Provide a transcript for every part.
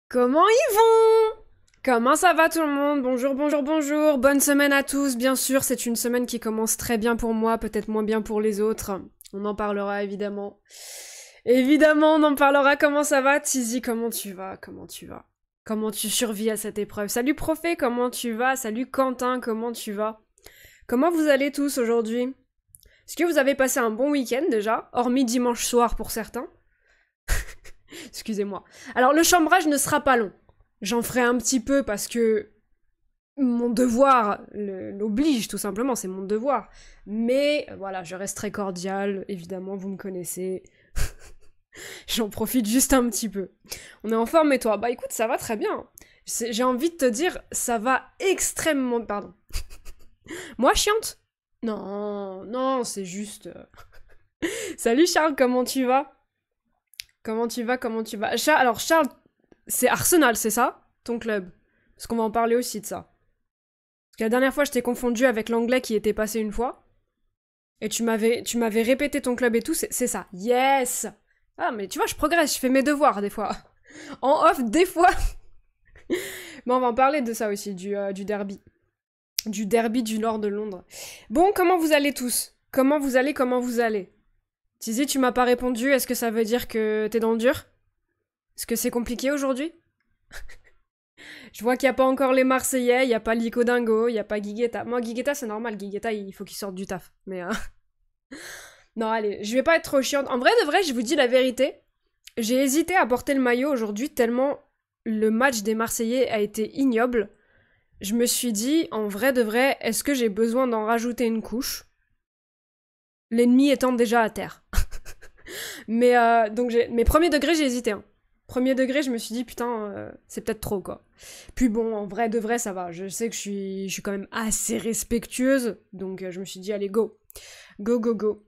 Comment ils vont? Comment ça va tout le monde? Bonjour, bonjour, bonjour. Bonne semaine à tous. Bien sûr, c'est une semaine qui commence très bien pour moi, peut-être moins bien pour les autres. On en parlera évidemment. Évidemment, on en parlera. Comment ça va, Tizi? Comment tu vas? Comment tu vas? Comment tu survis à cette épreuve? Salut Profé, comment tu vas? Salut Quentin, comment tu vas? Comment vous allez tous aujourd'hui? Est-ce que vous avez passé un bon week-end déjà? Hormis dimanche soir pour certains. Excusez-moi. Alors le chambrage ne sera pas long. J'en ferai un petit peu parce que mon devoir l'oblige, tout simplement, c'est mon devoir. Mais voilà, je reste très cordial, évidemment, vous me connaissez. J'en profite juste un petit peu. On est en forme et toi? Bah écoute, ça va très bien. J'ai envie de te dire, ça va extrêmement... Pardon. Moi, chiante? Non, non, c'est juste... Salut Charles, comment tu vas? Comment tu vas? Comment tu vas? Alors Charles, c'est Arsenal, c'est ça? Ton club? Parce qu'on va en parler aussi de ça. Parce que la dernière fois, je t'ai confondu avec l'anglais qui était passé une fois. Et tu m'avais répété ton club et tout, c'est ça. Yes! Ah, mais tu vois, je progresse, je fais mes devoirs des fois. En off, des fois. Mais on va en parler de ça aussi, du derby. Du derby du nord de Londres. Bon, comment vous allez tous? Comment vous allez? Comment vous allez? Tizi, tu m'as pas répondu, est-ce que ça veut dire que t'es dans le dur? Est-ce que c'est compliqué aujourd'hui? Je vois qu'il n'y a pas encore les Marseillais, il n'y a pas Lico Dingo, il n'y a pas Guigueta. Moi, Guigueta, c'est normal, Guigueta, il faut qu'il sorte du taf. Mais non, allez, je vais pas être trop chiante. En vrai de vrai, je vous dis la vérité. J'ai hésité à porter le maillot aujourd'hui tellement le match des Marseillais a été ignoble. Je me suis dit, en vrai de vrai, est-ce que j'ai besoin d'en rajouter une couche? L'ennemi étant déjà à terre. Mais donc, mes premiers degrés, j'ai hésité. Hein. Premier degré, je me suis dit, putain, c'est peut-être trop, quoi. Puis bon, en vrai de vrai, ça va. Je sais que je suis quand même assez respectueuse. Donc, je me suis dit, allez, go. Go, go, go.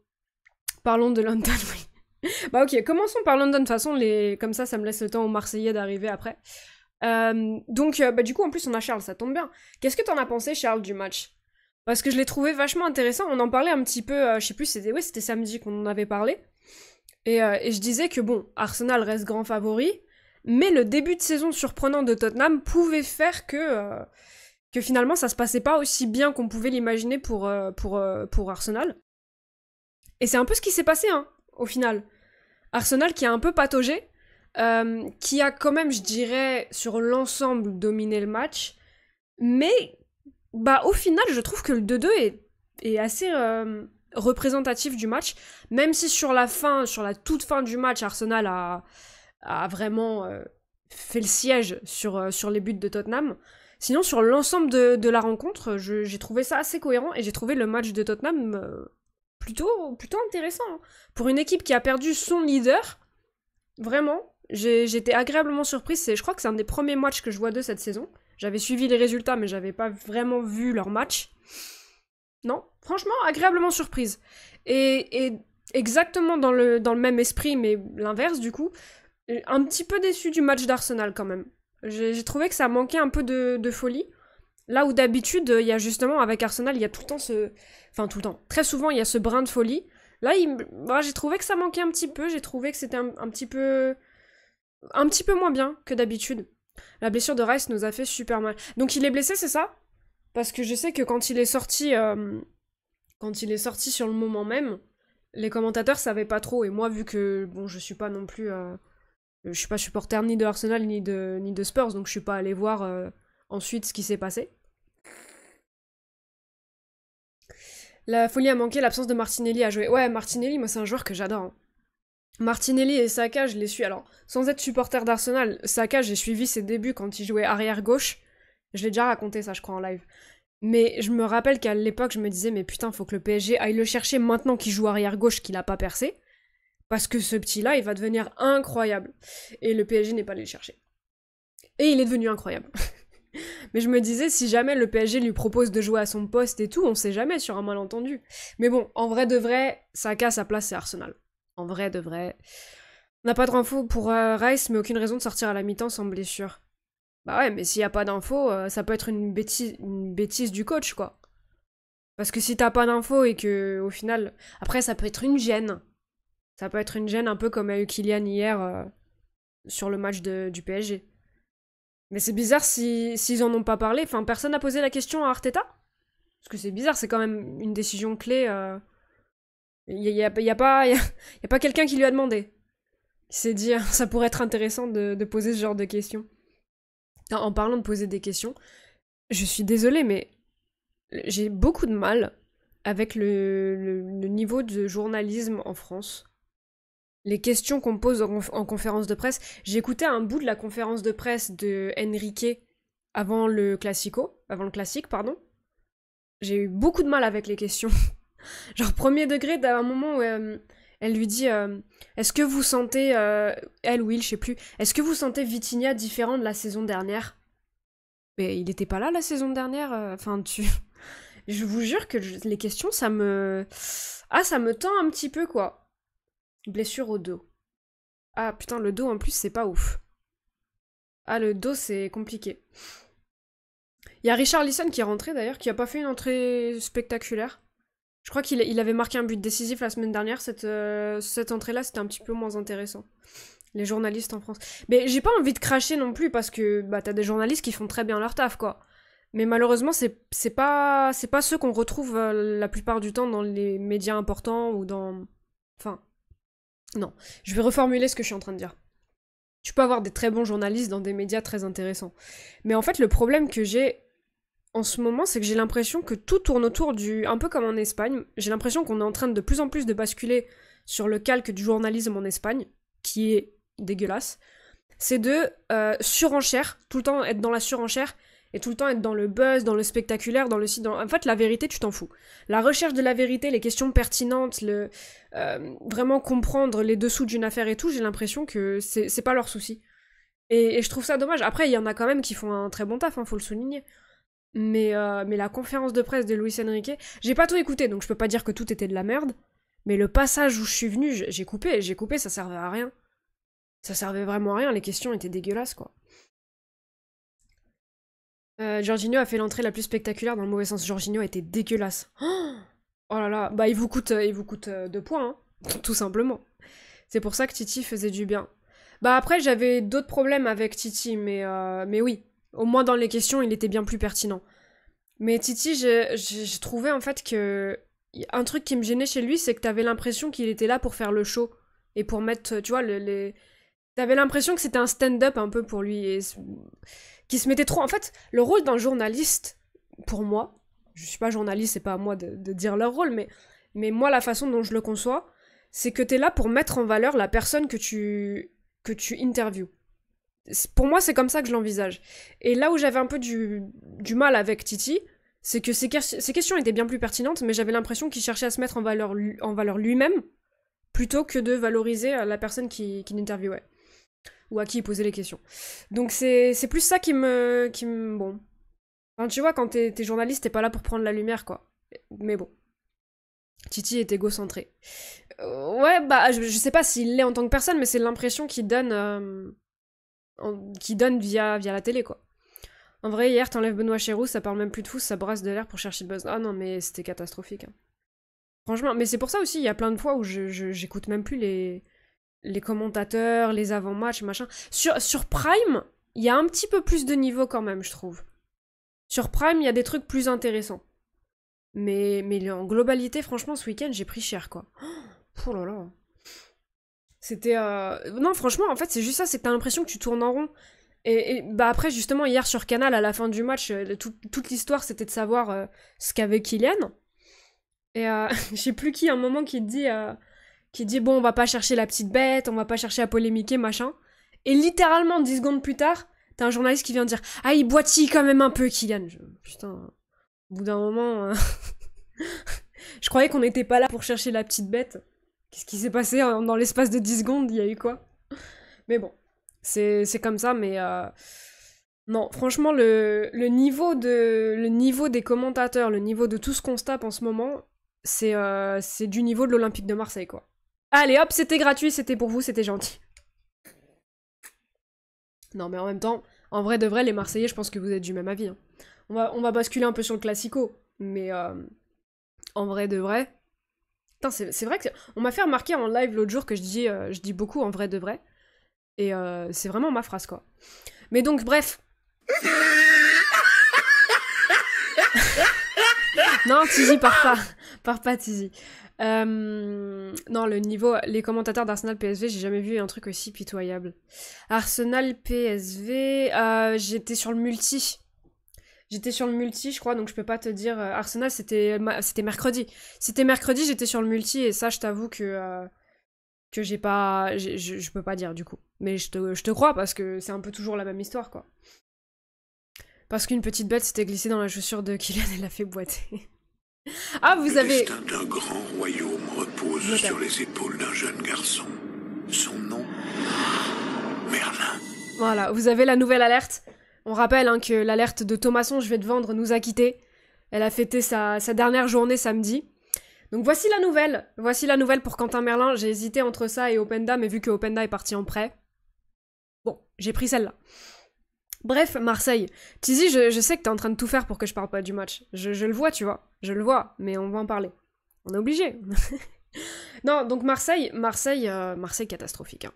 Parlons de London, oui. Bah ok, commençons par London. De toute façon, comme ça me laisse le temps aux Marseillais d'arriver après. Donc, bah, du coup, en plus, on a Charles, ça tombe bien. Qu'est-ce que t'en as pensé, Charles, du match? Parce que je l'ai trouvé vachement intéressant. On en parlait un petit peu, je sais plus, c'était samedi qu'on en avait parlé. Et je disais que bon, Arsenal reste grand favori, mais le début de saison surprenant de Tottenham pouvait faire que finalement ça se passait pas aussi bien qu'on pouvait l'imaginer pour Arsenal. Et c'est un peu ce qui s'est passé, hein, au final. Arsenal qui a un peu pataugé, qui a quand même, je dirais, sur l'ensemble dominé le match, mais bah au final, je trouve que le 2-2 est assez représentatif du match, même si sur la fin, sur la toute fin du match, Arsenal a vraiment fait le siège sur les buts de Tottenham. Sinon, sur l'ensemble de la rencontre, j'ai trouvé ça assez cohérent et j'ai trouvé le match de Tottenham plutôt intéressant. Hein. Pour une équipe qui a perdu son leader, vraiment, j'étais agréablement surprise. Je crois que c'est un des premiers matchs que je vois d'eux cette saison. J'avais suivi les résultats, mais j'avais pas vraiment vu leur match. Non, franchement, agréablement surprise. Et exactement dans le même esprit, mais l'inverse du coup, un petit peu déçu du match d'Arsenal quand même. J'ai trouvé que ça manquait un peu de folie. Là où d'habitude, il y a justement, avec Arsenal, il y a tout le temps ce... Enfin, tout le temps. Très souvent, il y a ce brin de folie. Là, j'ai trouvé que ça manquait un petit peu. J'ai trouvé que c'était un petit peu... Un petit peu moins bien que d'habitude. La blessure de Rice nous a fait super mal. Donc il est blessé, c'est ça? Parce que je sais que quand il est sorti sur le moment même, les commentateurs savaient pas trop. Et moi, vu que bon, je suis pas non plus, je suis pas supporter ni de Arsenal ni de Spurs, donc je suis pas allé voir ensuite ce qui s'est passé. La folie a manqué, l'absence de Martinelli a joué. Ouais, Martinelli, moi c'est un joueur que j'adore. Hein. Martinelli et Saka, je les suis. Alors, sans être supporter d'Arsenal, Saka, j'ai suivi ses débuts quand il jouait arrière gauche. Je l'ai déjà raconté ça, je crois, en live. Mais je me rappelle qu'à l'époque, je me disais, mais putain, faut que le PSG aille le chercher maintenant qu'il joue arrière gauche, qu'il a pas percé. Parce que ce petit-là, il va devenir incroyable. Et le PSG n'est pas allé le chercher. Et il est devenu incroyable. Mais je me disais, si jamais le PSG lui propose de jouer à son poste et tout, on sait jamais sur un malentendu. Mais bon, en vrai de vrai, Saka, sa place, c'est Arsenal. En vrai de vrai. On n'a pas de infos pour Rice, mais aucune raison de sortir à la mi-temps sans blessure. Bah ouais, mais s'il y a pas d'infos, ça peut être une bêtise du coach, quoi. Parce que si t'as pas d'infos et que, au final... Après, ça peut être une gêne. Ça peut être une gêne un peu comme a eu Kylian hier sur le match du PSG. Mais c'est bizarre s'ils en ont pas parlé. Enfin, personne n'a posé la question à Arteta? Parce que c'est bizarre, c'est quand même une décision clé. Y a pas quelqu'un qui lui a demandé. Il s'est dit, ça pourrait être intéressant de poser ce genre de questions. En parlant de poser des questions, je suis désolée, mais j'ai beaucoup de mal avec le niveau de journalisme en France. Les questions qu'on me pose en conférence de presse. J'ai écouté un bout de la conférence de presse de Enrique avant le classique, pardon. J'ai eu beaucoup de mal avec les questions. Genre premier degré, d'un moment où elle lui dit est-ce que vous sentez elle ou il, je sais plus. Est-ce que vous sentez Vitinha différent de la saison dernière? Mais il était pas là la saison dernière. Enfin, je vous jure que les questions, ça me tend un petit peu quoi. Blessure au dos. Ah putain, le dos en plus, c'est pas ouf. Ah, le dos, c'est compliqué. Il y a Richarlison qui est rentré d'ailleurs, qui a pas fait une entrée spectaculaire. Je crois qu'il avait marqué un but décisif la semaine dernière. Cette entrée-là, c'était un petit peu moins intéressant. Les journalistes en France. Mais j'ai pas envie de cracher non plus parce que bah, t'as des journalistes qui font très bien leur taf, quoi. Mais malheureusement, c'est pas ceux qu'on retrouve la plupart du temps dans les médias importants ou dans... Enfin, non. Je vais reformuler ce que je suis en train de dire. Tu peux avoir des très bons journalistes dans des médias très intéressants. Mais en fait, le problème que j'ai en ce moment, c'est que j'ai l'impression que tout tourne autour du... Un peu comme en Espagne, j'ai l'impression qu'on est en train de plus en plus de basculer sur le calque du journalisme en Espagne, qui est dégueulasse. C'est de surenchère, tout le temps être dans la surenchère, et tout le temps être dans le buzz, dans le spectaculaire, dans le site... En fait, la vérité, tu t'en fous. La recherche de la vérité, les questions pertinentes, vraiment comprendre les dessous d'une affaire et tout, j'ai l'impression que c'est pas leur souci. Et je trouve ça dommage. Après, il y en a quand même qui font un très bon taf, hein, faut le souligner. Mais la conférence de presse de Luis Enrique, j'ai pas tout écouté, donc je peux pas dire que tout était de la merde. Mais le passage où je suis venue, j'ai coupé, ça servait à rien. Ça servait vraiment à rien, les questions étaient dégueulasses, quoi. Jorginho a fait l'entrée la plus spectaculaire dans le mauvais sens. Jorginho était dégueulasse. Oh là là, bah il vous coûte 2 points, hein, tout simplement. C'est pour ça que Titi faisait du bien. Bah après, j'avais d'autres problèmes avec Titi, mais oui. Au moins dans les questions, il était bien plus pertinent. Mais Titi, j'ai trouvé en fait que... Un truc qui me gênait chez lui, c'est que t'avais l'impression qu'il était là pour faire le show. Et pour mettre, tu vois, T'avais l'impression que c'était un stand-up un peu pour lui. Et... Qui se mettait trop... En fait, le rôle d'un journaliste, pour moi... Je suis pas journaliste, c'est pas à moi de dire leur rôle, mais moi, la façon dont je le conçois, c'est que t'es là pour mettre en valeur la personne que tu interviews. Pour moi, c'est comme ça que je l'envisage. Et là où j'avais un peu du mal avec Titi, c'est que ses questions étaient bien plus pertinentes, mais j'avais l'impression qu'il cherchait à se mettre en valeur lui-même, plutôt que de valoriser la personne qui l'interviewait, ou à qui il posait les questions. Donc c'est plus ça qui me... Bon. Enfin, tu vois, quand t'es journaliste, t'es pas là pour prendre la lumière, quoi. Mais bon. Titi est égocentré. Ouais, bah, je sais pas s'il l'est en tant que personne, mais c'est l'impression qu'il donne... via la télé, quoi. En vrai, hier, t'enlèves Benoît Chéroux, ça parle même plus de foot, ça brasse de l'air pour chercher le buzz. Ah non, mais c'était catastrophique. Hein. Franchement, mais c'est pour ça aussi, il y a plein de fois où j'écoute même plus les commentateurs, les avant-matchs, machin. Sur Prime, il y a un petit peu plus de niveau quand même, je trouve. Sur Prime, il y a des trucs plus intéressants. Mais en globalité, franchement, ce week-end, j'ai pris cher, quoi. Oh là là. C'était... Non, franchement, en fait, c'est juste ça, c'est que t'as l'impression que tu tournes en rond. Et bah après, justement, hier sur Canal, à la fin du match, toute l'histoire, c'était de savoir ce qu'avait Kylian. Et je sais plus qui, à un moment, qui dit bon, on va pas chercher la petite bête, on va pas chercher à polémiquer, machin. Et littéralement, 10 secondes plus tard, t'as un journaliste qui vient dire ah, il boitille quand même un peu, Kylian. Putain, au bout d'un moment... je croyais qu'on n'était pas là pour chercher la petite bête. Qu'est-ce qui s'est passé dans l'espace de 10 secondes? Il y a eu quoi? Mais bon, c'est comme ça, mais... Non, franchement, le niveau des commentateurs, le niveau de tout ce qu'on se tape en ce moment, c'est du niveau de l'Olympique de Marseille, quoi. Allez, hop, c'était gratuit, c'était pour vous, c'était gentil. Non, mais en même temps, en vrai de vrai, les Marseillais, je pense que vous êtes du même avis. Hein. On va basculer un peu sur le classico, mais en vrai de vrai... Putain, c'est vrai que... On m'a fait remarquer en live l'autre jour que je dis beaucoup en vrai de vrai, et c'est vraiment ma phrase, quoi. Mais donc, bref, Non, Tizi, pars pas. Pars pas, Tizi. Non, le niveau... Les commentateurs d'Arsenal PSV, j'ai jamais vu un truc aussi pitoyable. Arsenal PSV... j'étais sur le multi. J'étais sur le multi, je crois, donc je peux pas te dire... Arsenal, c'était mercredi. C'était mercredi, j'étais sur le multi, et ça, je t'avoue que j'ai pas... Je peux pas dire, du coup. Mais je te crois, parce que c'est un peu toujours la même histoire, quoi. Parce qu'une petite bête s'était glissée dans la chaussure de Kylian et l'a fait boiter. Ah, vous avez... Le destin d'un grand royaume repose sur les épaules d'un jeune garçon. Son nom, Merlin. Voilà, vous avez la nouvelle alerte. On rappelle que l'alerte de Thomasson, je vais te vendre, nous a quittés. Elle a fêté sa dernière journée samedi. Donc voici la nouvelle. Voici la nouvelle pour Quentin Merlin. J'ai hésité entre ça et Openda, mais vu que Openda est parti en prêt, bon, j'ai pris celle-là. Bref, Marseille. Tizi, je sais que t'es en train de tout faire pour que je parle pas du match. Je le vois, tu vois. Je le vois, mais on va en parler. On est obligé. Non, donc Marseille catastrophique. Hein.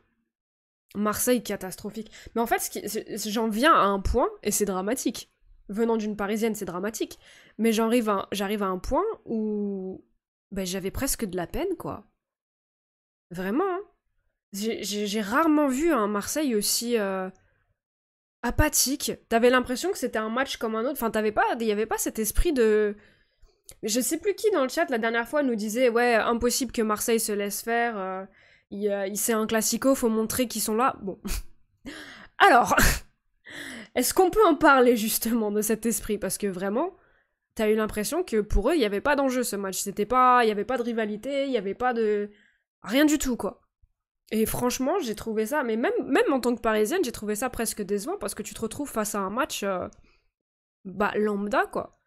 Marseille catastrophique. Mais en fait, j'en viens à un point, et c'est dramatique. Venant d'une Parisienne, c'est dramatique. Mais j'arrive à un point où... Ben, j'avais presque de la peine, quoi. Vraiment, hein. J'ai rarement vu un Marseille aussi... apathique. T'avais l'impression que c'était un match comme un autre. Enfin, il y avait pas cet esprit de... Je sais plus qui dans le chat la dernière fois nous disait ouais, impossible que Marseille se laisse faire. C'est un classico, faut montrer qu'ils sont là. Bon. Alors, est-ce qu'on peut en parler justement de cet esprit? Parce que vraiment, t'as eu l'impression que pour eux, il y avait pas d'enjeu ce match. Il y avait pas de rivalité, il y avait pas de... Rien du tout, quoi. Et franchement, j'ai trouvé ça, mais même en tant que Parisienne, j'ai trouvé ça presque décevant parce que tu te retrouves face à un match lambda, quoi.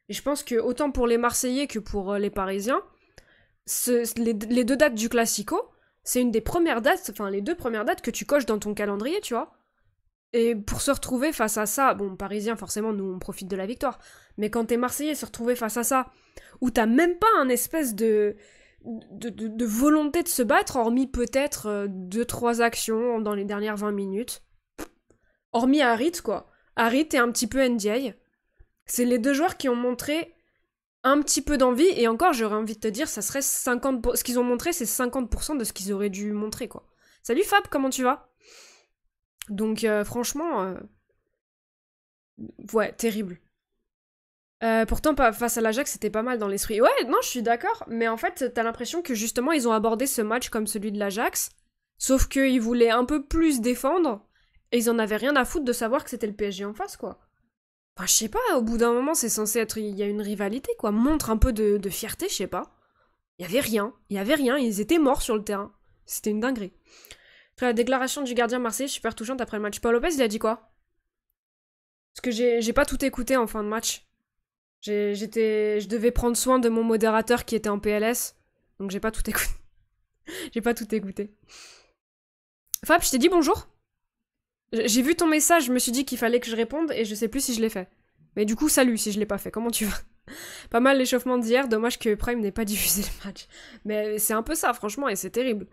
Et je pense que autant pour les Marseillais que pour les Parisiens, les deux dates du Classico, c'est une des premières dates, enfin les deux premières dates que tu coches dans ton calendrier, tu vois. Et pour se retrouver face à ça, bon, Parisiens, forcément, nous, on profite de la victoire. Mais quand t'es Marseillais, se retrouver face à ça, où t'as même pas un espèce de volonté de se battre, hormis peut-être 2-3 actions dans les dernières 20 minutes. Hormis Harit, quoi. Harit et un petit peu Ndiaye. C'est les deux joueurs qui ont montré un petit peu d'envie, et encore, j'aurais envie de te dire, ça serait 50%... Ce qu'ils ont montré, c'est 50% de ce qu'ils auraient dû montrer, quoi. Salut Fab, comment tu vas? Donc, franchement... Ouais, terrible. Pourtant, face à l'Ajax, c'était pas mal dans l'esprit. Ouais, non, je suis d'accord, mais en fait, t'as l'impression que justement, ils ont abordé ce match comme celui de l'Ajax, sauf qu'ils voulaient un peu plus défendre, et ils en avaient rien à foutre de savoir que c'était le PSG en face, quoi. Enfin, je sais pas, au bout d'un moment, c'est censé être... Il y a une rivalité, quoi. Montre un peu de fierté, je sais pas. Il y avait rien, ils étaient morts sur le terrain. C'était une dinguerie. Après, la déclaration du gardien marseillais, super touchante après le match. Paul Lopez, il a dit quoi? Parce que j'ai pas tout écouté en fin de match. Je devais prendre soin de mon modérateur qui était en PLS, donc j'ai pas tout écouté. J'ai pas tout écouté. Fab, je t'ai dit bonjour. J'ai vu ton message, je me suis dit qu'il fallait que je réponde et je sais plus si je l'ai fait. Mais du coup, salut si je l'ai pas fait, comment tu vas? Pas mal l'échauffement d'hier, dommage que Prime n'ait pas diffusé le match. Mais c'est un peu ça, franchement, et c'est terrible.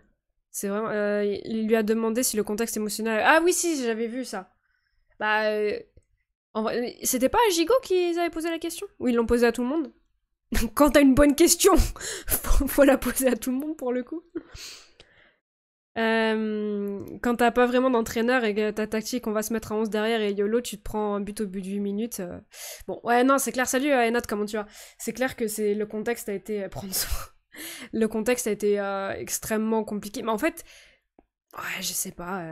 C'est vraiment... il lui a demandé si le contexte émotionnel... Ah oui, si, j'avais vu ça. Bah... En vrai, c'était pas à Gigot qu'ils avaient posé la question? Ou ils l'ont posé à tout le monde? Quand t'as une bonne question, faut la poser à tout le monde pour le coup. Quand t'as pas vraiment d'entraîneur et que ta tactique, on va se mettre à 11 derrière et YOLO, tu te prends un but au bout de 8 minutes. Bon, ouais, non, c'est clair. Salut Enat, comment tu vas? C'est clair que le contexte a été... prendre soin. Le contexte a été extrêmement compliqué. Mais en fait, ouais, je sais pas.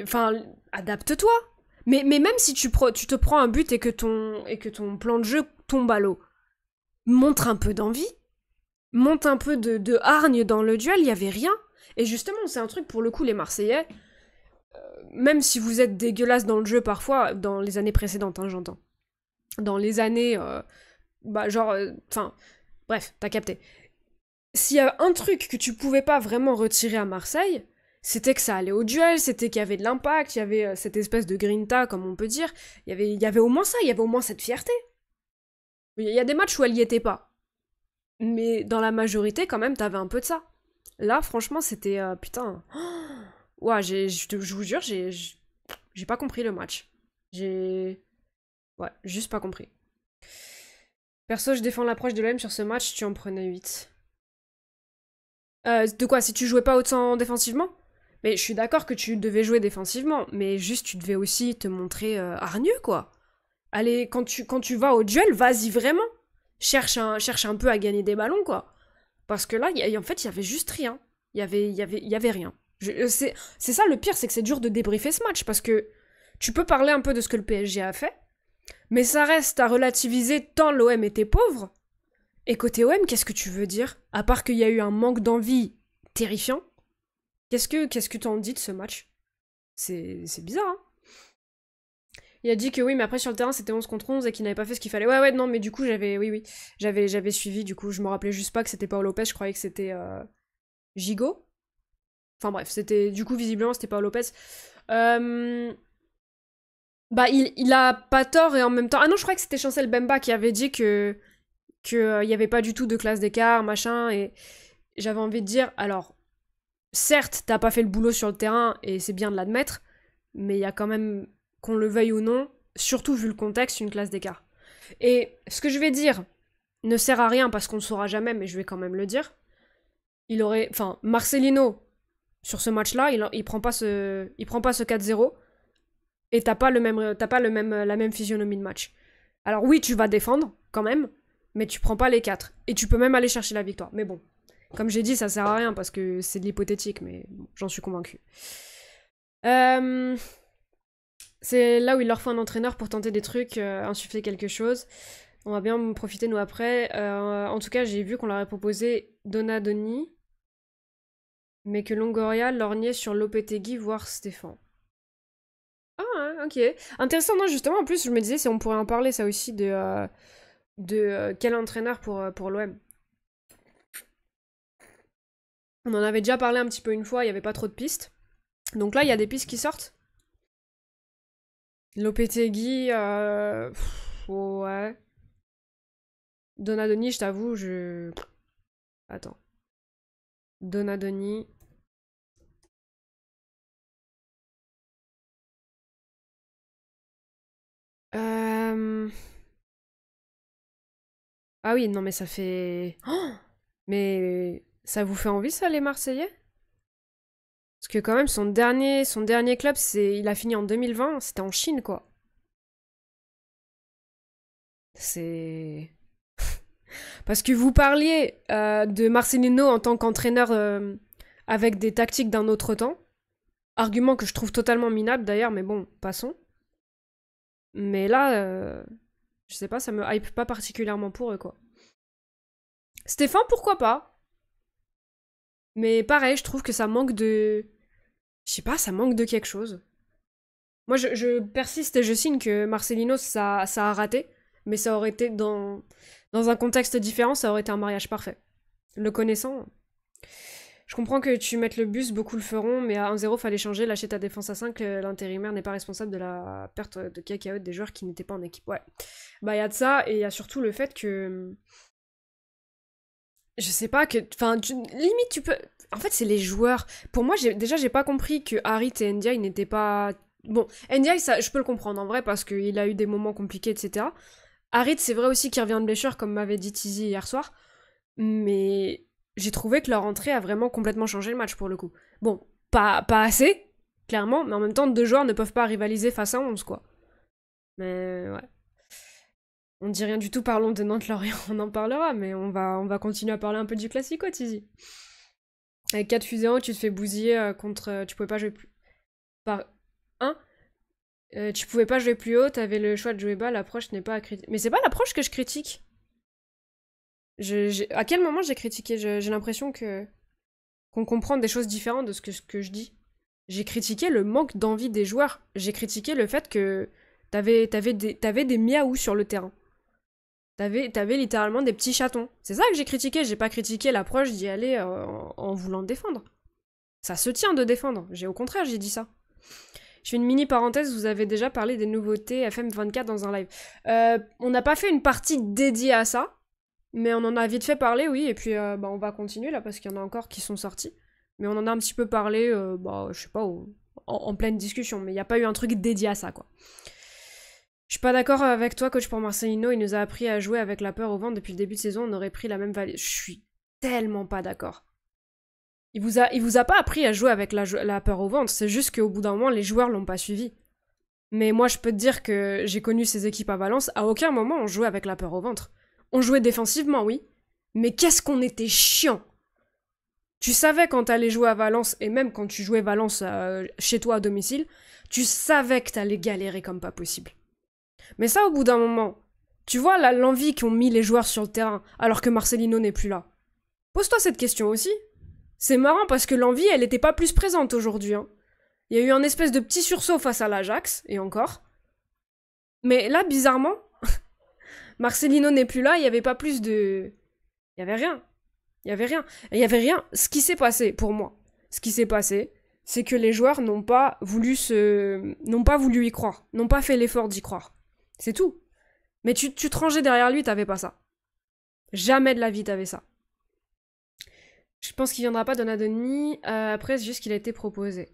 Enfin, adapte-toi. Mais même si tu te prends un but et que ton plan de jeu tombe à l'eau, montre un peu d'envie. Monte un peu de hargne dans le duel, il y avait rien. Et justement, c'est un truc pour le coup, les Marseillais, même si vous êtes dégueulasse dans le jeu parfois, dans les années précédentes, hein, j'entends. Dans les années, bref, t'as capté. S'il y a un truc que tu pouvais pas vraiment retirer à Marseille, c'était que ça allait au duel, c'était qu'il y avait de l'impact, il y avait cette espèce de grinta, comme on peut dire. Il y avait au moins ça, il y avait au moins cette fierté. Il y a des matchs où elle y était pas. Mais dans la majorité, quand même, t'avais un peu de ça. Là, franchement, c'était... putain... Ouah, je vous jure, j'ai J'ai pas compris le match. J'ai... Ouais, juste pas compris. Perso, je défends l'approche de l'OM sur ce match, tu en prenais 8. De quoi, si tu jouais pas autant défensivement? Mais je suis d'accord que tu devais jouer défensivement, mais juste tu devais aussi te montrer hargneux, quoi. Allez, quand tu vas au duel, vas-y vraiment. Cherche un peu à gagner des ballons, quoi. Parce que là, en fait, il y avait juste rien. Il y avait rien. C'est ça le pire, c'est que c'est dur de débriefer ce match, parce que tu peux parler un peu de ce que le PSG a fait, mais ça reste à relativiser tant l'OM était pauvre. Et côté OM, qu'est-ce que tu veux dire? À part qu'il y a eu un manque d'envie terrifiant, qu'est-ce que t'en dis de ce match? C'est bizarre, hein? Il a dit que oui, mais après sur le terrain c'était 11 contre 11 et qu'il n'avait pas fait ce qu'il fallait. Ouais, non, mais du coup j'avais suivi, du coup je me rappelais juste pas que c'était Paolo Lopez, je croyais que c'était Gigot. Enfin bref, c'était, du coup visiblement c'était Paolo Lopez. Bah il a pas tort et en même temps... Ah non, je croyais que c'était Chancel Bemba qui avait dit que y avait pas du tout de classe d'écart, machin, et j'avais envie de dire, alors, certes, t'as pas fait le boulot sur le terrain, et c'est bien de l'admettre, mais il y a quand même, qu'on le veuille ou non, surtout vu le contexte, une classe d'écart. Et ce que je vais dire ne sert à rien parce qu'on ne saura jamais, mais je vais quand même le dire. Enfin, Marcelino, sur ce match-là, il prend pas ce 4-0, et t'as pas la même physionomie de match. Alors oui, tu vas défendre, quand même, mais tu prends pas les 4. Et tu peux même aller chercher la victoire. Mais bon, comme j'ai dit, ça sert à rien parce que c'est de l'hypothétique, mais bon, j'en suis convaincue. C'est là où il leur faut un entraîneur pour tenter des trucs, insuffler quelque chose. On va bien profiter, nous, après. En tout cas, j'ai vu qu'on leur avait proposé Donadoni, mais que Longoria lorgnait sur Lopetegui, voire Stéphane. Ah, ok. Intéressant, non, justement, en plus, je me disais si on pourrait en parler, ça aussi, de quel entraîneur pour l'OM. On en avait déjà parlé un petit peu une fois, il n'y avait pas trop de pistes. Donc là, il y a des pistes qui sortent. Lopetegui, ouais. Donadoni, je t'avoue, Attends. Donadoni. Ah oui, non mais ça fait... Oh, mais ça vous fait envie ça, les Marseillais? Parce que quand même, son dernier club, il a fini en 2020, c'était en Chine, quoi. C'est... Parce que vous parliez de Marcelino en tant qu'entraîneur avec des tactiques d'un autre temps. Argument que je trouve totalement minable d'ailleurs, mais bon, passons. Mais là, je sais pas, ça me hype pas particulièrement pour eux, quoi. Stéphane, pourquoi pas? Mais pareil, je trouve que ça manque de... Je sais pas, ça manque de quelque chose. Moi, je persiste et je signe que Marcelino, ça a raté. Mais ça aurait été dans un contexte différent, ça aurait été un mariage parfait. Le connaissant... Je comprends que tu mettes le bus, beaucoup le feront, mais à 1-0, fallait changer, lâcher ta défense à 5, l'intérimaire n'est pas responsable de la perte de cacahuètes des joueurs qui n'étaient pas en équipe. Ouais. Bah, il y a de ça, et il y a surtout le fait que... Je sais pas, que... Enfin, limite, tu peux... En fait, c'est les joueurs. Pour moi, j'ai pas compris que Harit et Ndiaye n'étaient pas... Bon, Ndiaye, ça, je peux le comprendre, en vrai, parce qu'il a eu des moments compliqués, etc. Harit, c'est vrai aussi qu'il revient de blessure, comme m'avait dit Tizi hier soir, mais... J'ai trouvé que leur entrée a vraiment complètement changé le match pour le coup. Bon, pas assez, clairement, mais en même temps, deux joueurs ne peuvent pas rivaliser face à 11, quoi. Mais ouais. On dit rien du tout, parlons de Nantes-Lorient, on en parlera, mais on va continuer à parler un peu du Classico, Tizi. Avec 4 fusées en haut, tu te fais bousiller contre... tu pouvais pas jouer plus... Par 1 tu pouvais pas jouer plus haut, t'avais le choix de jouer bas, l'approche n'est pas à critiquer. Mais c'est pas l'approche que je critique. À quel moment j'ai critiqué? J'ai l'impression qu'on comprend des choses différentes de ce que je dis. J'ai critiqué le manque d'envie des joueurs. J'ai critiqué le fait que t'avais des miaou sur le terrain. T'avais littéralement des petits chatons. C'est ça que j'ai critiqué. J'ai pas critiqué l'approche d'y aller en voulant défendre. Ça se tient de défendre. Au contraire, j'ai dit ça. Je fais une mini parenthèse, vous avez déjà parlé des nouveautés FM24 dans un live. On n'a pas fait une partie dédiée à ça. Mais on en a vite fait parler, oui, et puis on va continuer là, parce qu'il y en a encore qui sont sortis. Mais on en a un petit peu parlé, je sais pas, au en pleine discussion, mais il n'y a pas eu un truc dédié à ça, quoi. Je suis pas d'accord avec toi, coach, pour Marcelino, il nous a appris à jouer avec la peur au ventre depuis le début de saison, on aurait pris la même valise. Je suis tellement pas d'accord. Il vous a pas appris à jouer avec la peur au ventre, c'est juste qu'au bout d'un moment, les joueurs l'ont pas suivi. Mais moi, je peux te dire que j'ai connu ces équipes à Valence, à aucun moment on jouait avec la peur au ventre. On jouait défensivement, oui, mais qu'est-ce qu'on était chiant. Tu savais quand t'allais jouer à Valence, et même quand tu jouais Valence chez toi à domicile, tu savais que t'allais galérer comme pas possible. Mais ça, au bout d'un moment, tu vois l'envie qu'ont mis les joueurs sur le terrain, alors que Marcelino n'est plus là. Pose-toi cette question aussi. C'est marrant parce que l'envie, elle était pas plus présente aujourd'hui. Hein. Il y a eu un espèce de petit sursaut face à l'Ajax, et encore. Mais là, bizarrement, Marcelino n'est plus là, il y avait pas plus de... Il y avait rien. Il y avait rien. Et il y avait rien. Ce qui s'est passé, pour moi, c'est que les joueurs n'ont pas voulu y croire. N'ont pas fait l'effort d'y croire. C'est tout. Mais tu te rangeais derrière lui, t'avais pas ça. Jamais de la vie, t'avais ça. Je pense qu'il viendra pas Donadoni. Après, c'est juste qu'il a été proposé.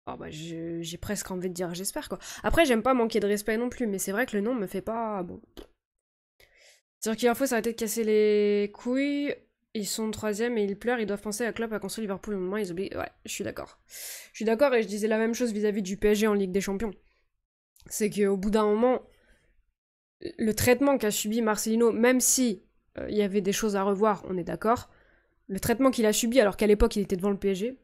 Oh bah, j'ai presque envie de dire j'espère, quoi. Après, j'aime pas manquer de respect non plus, mais c'est vrai que le nom me fait pas... Bon. C'est-à-dire qu'il leur faut s'arrêter de casser les couilles. Ils sont 3ème et ils pleurent, ils doivent penser à Klopp à construire Liverpool au moment ils oublient. Ouais, je suis d'accord. Je suis d'accord et je disais la même chose vis-à-vis du PSG en Ligue des Champions. C'est qu'au bout d'un moment, le traitement qu'a subi Marcelino, même si il y avait des choses à revoir, on est d'accord, le traitement qu'il a subi alors qu'à l'époque il était devant le PSG...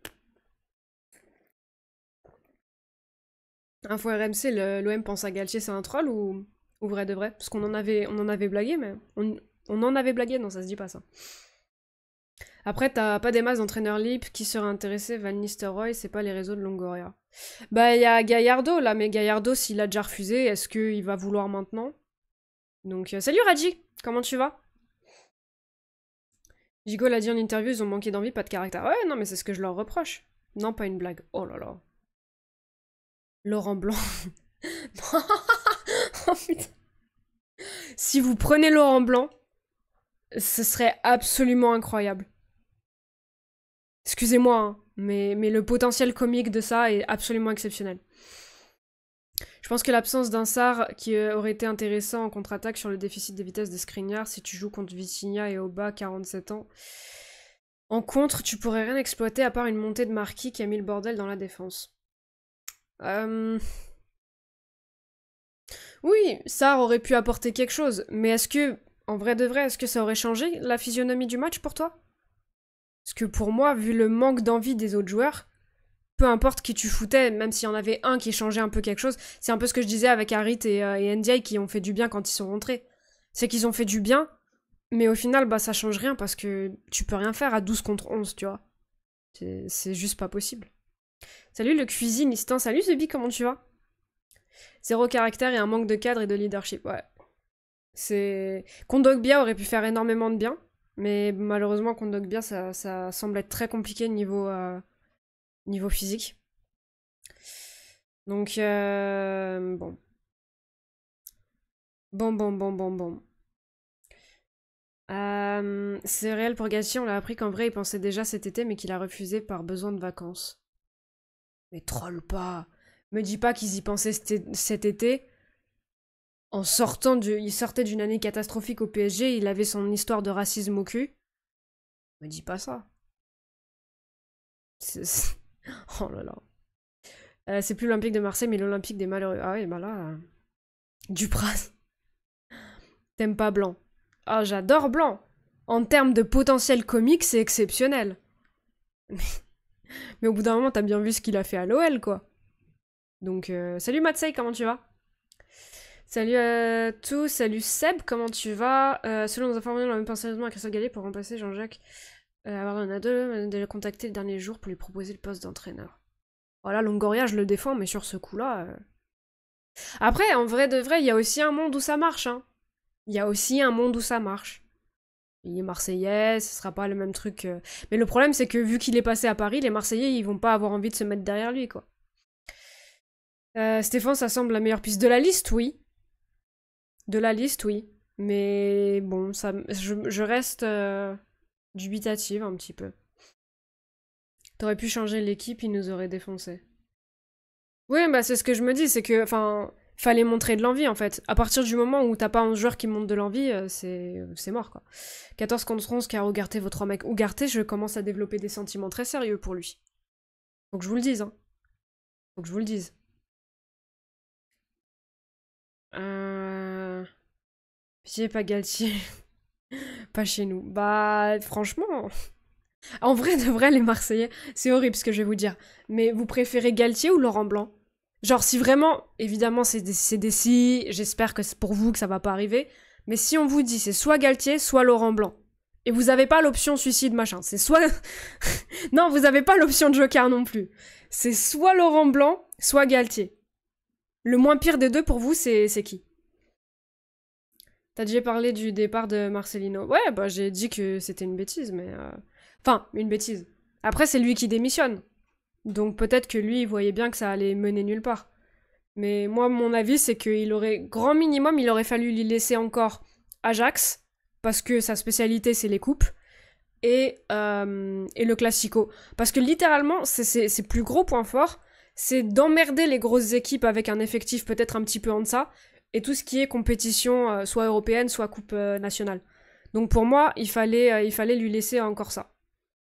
Info RMC, l'OM pense à Galtier, c'est un troll ou vrai de vrai? Parce qu'on en avait blagué, mais... On en avait blagué, non, ça se dit pas ça. Après, t'as pas des masses d'entraîneurs libres qui seraient intéressés, Van Nistelrooy, c'est pas les réseaux de Longoria. Bah, il y a Gallardo, là, mais Gallardo, s'il a déjà refusé, est-ce qu'il va vouloir maintenant? Donc, salut Raji, comment tu vas? Gigo l'a dit en interview, ils ont manqué d'envie, pas de caractère. Ouais, non, mais c'est ce que je leur reproche. Non, pas une blague. Oh là là. Laurent Blanc. Oh putain. Si vous prenez Laurent Blanc, ce serait absolument incroyable. Excusez-moi, hein, mais le potentiel comique de ça est absolument exceptionnel. Je pense que l'absence d'un Sarr qui aurait été intéressant en contre-attaque sur le déficit de vitesse de Skriniar si tu joues contre Vitinha et Oba, 47 ans. En contre, tu pourrais rien exploiter à part une montée de Marquis qui a mis le bordel dans la défense. Oui, Sarr aurait pu apporter quelque chose, mais est-ce que, en vrai de vrai, est-ce que ça aurait changé la physionomie du match pour toi? Parce que pour moi, vu le manque d'envie des autres joueurs, peu importe qui tu foutais, même s'il y en avait un qui changeait un peu quelque chose, c'est un peu ce que je disais avec Harit et Ndiaye qui ont fait du bien quand ils sont rentrés. C'est qu'ils ont fait du bien, mais au final, bah ça change rien parce que tu peux rien faire à 12 contre 11, tu vois. C'est juste pas possible. Salut le cuisinistant, salut Zebi, comment tu vas? Zéro caractère et un manque de cadre et de leadership, ouais. C'est... Kondogbia aurait pu faire énormément de bien, mais malheureusement Kondogbia ça semble être très compliqué niveau physique. Donc bon. Bon. C'est réel pour Galtier, on l'a appris qu'en vrai il pensait déjà cet été mais qu'il a refusé par besoin de vacances. Mais troll pas. Me dis pas qu'ils y pensaient cet été. Il sortait d'une année catastrophique au PSG, il avait son histoire de racisme au cul. Me dis pas ça. Oh là là. C'est plus l'Olympique de Marseille, mais l'Olympique des malheureux. Ah oui, bah là... Dupraz. T'aimes pas Blanc. Ah, j'adore Blanc. En termes de potentiel comique, c'est exceptionnel. Mais au bout d'un moment, t'as bien vu ce qu'il a fait à l'OL, quoi. Donc, salut Matsei, comment tu vas? Salut à tous, salut Seb, comment tu vas? Selon nos informations, on a même pensé sérieusement à Christophe Gallet pour remplacer Jean-Jacques. Alors, on a déjà contacté le dernier jour pour lui proposer le poste d'entraîneur. Voilà, Longoria, je le défends, mais sur ce coup-là... Après, en vrai de vrai, il y a aussi un monde où ça marche, hein. Il y a aussi un monde où ça marche. Il est marseillais, ce sera pas le même truc... Mais le problème, c'est que vu qu'il est passé à Paris, les Marseillais, ils vont pas avoir envie de se mettre derrière lui, quoi. Stéphane, ça semble la meilleure piste de la liste, oui. De la liste, oui. Mais bon, ça, je reste dubitative un petit peu. T'aurais pu changer l'équipe, il nous aurait défoncé. Oui, bah c'est ce que je me dis, c'est que, enfin, fallait montrer de l'envie en fait. À partir du moment où t'as pas un joueur qui montre de l'envie, c'est mort quoi. 14 contre 11, car Ugarte, vos 3 mecs. Ugarte, je commence à développer des sentiments très sérieux pour lui. Faut que je vous le dise, hein. Faut que je vous le dise. Pitié, pas Galtier. Pas chez nous. Bah, franchement. En vrai, de vrai, les Marseillais, c'est horrible ce que je vais vous dire. Mais vous préférez Galtier ou Laurent Blanc? Genre, si vraiment, évidemment, c'est des si, j'espère que c'est pour vous que ça va pas arriver. Mais si on vous dit c'est soit Galtier, soit Laurent Blanc. Et vous avez pas l'option suicide, machin. C'est soit. Non, vous avez pas l'option Joker non plus. C'est soit Laurent Blanc, soit Galtier. Le moins pire des deux pour vous, c'est qui? T'as déjà parlé du départ de Marcelino. Ouais, bah j'ai dit que c'était une bêtise, mais... Enfin, une bêtise. Après, c'est lui qui démissionne. Donc peut-être que lui, il voyait bien que ça allait mener nulle part. Mais moi, mon avis, c'est qu'il aurait... Grand minimum, il aurait fallu lui laisser encore Ajax, parce que sa spécialité, c'est les coupes, et le Classico. Parce que littéralement, ses plus gros points forts, c'est d'emmerder les grosses équipes avec un effectif peut-être un petit peu en deçà, et tout ce qui est compétition, soit européenne, soit coupe nationale. Donc pour moi, il fallait lui laisser encore ça.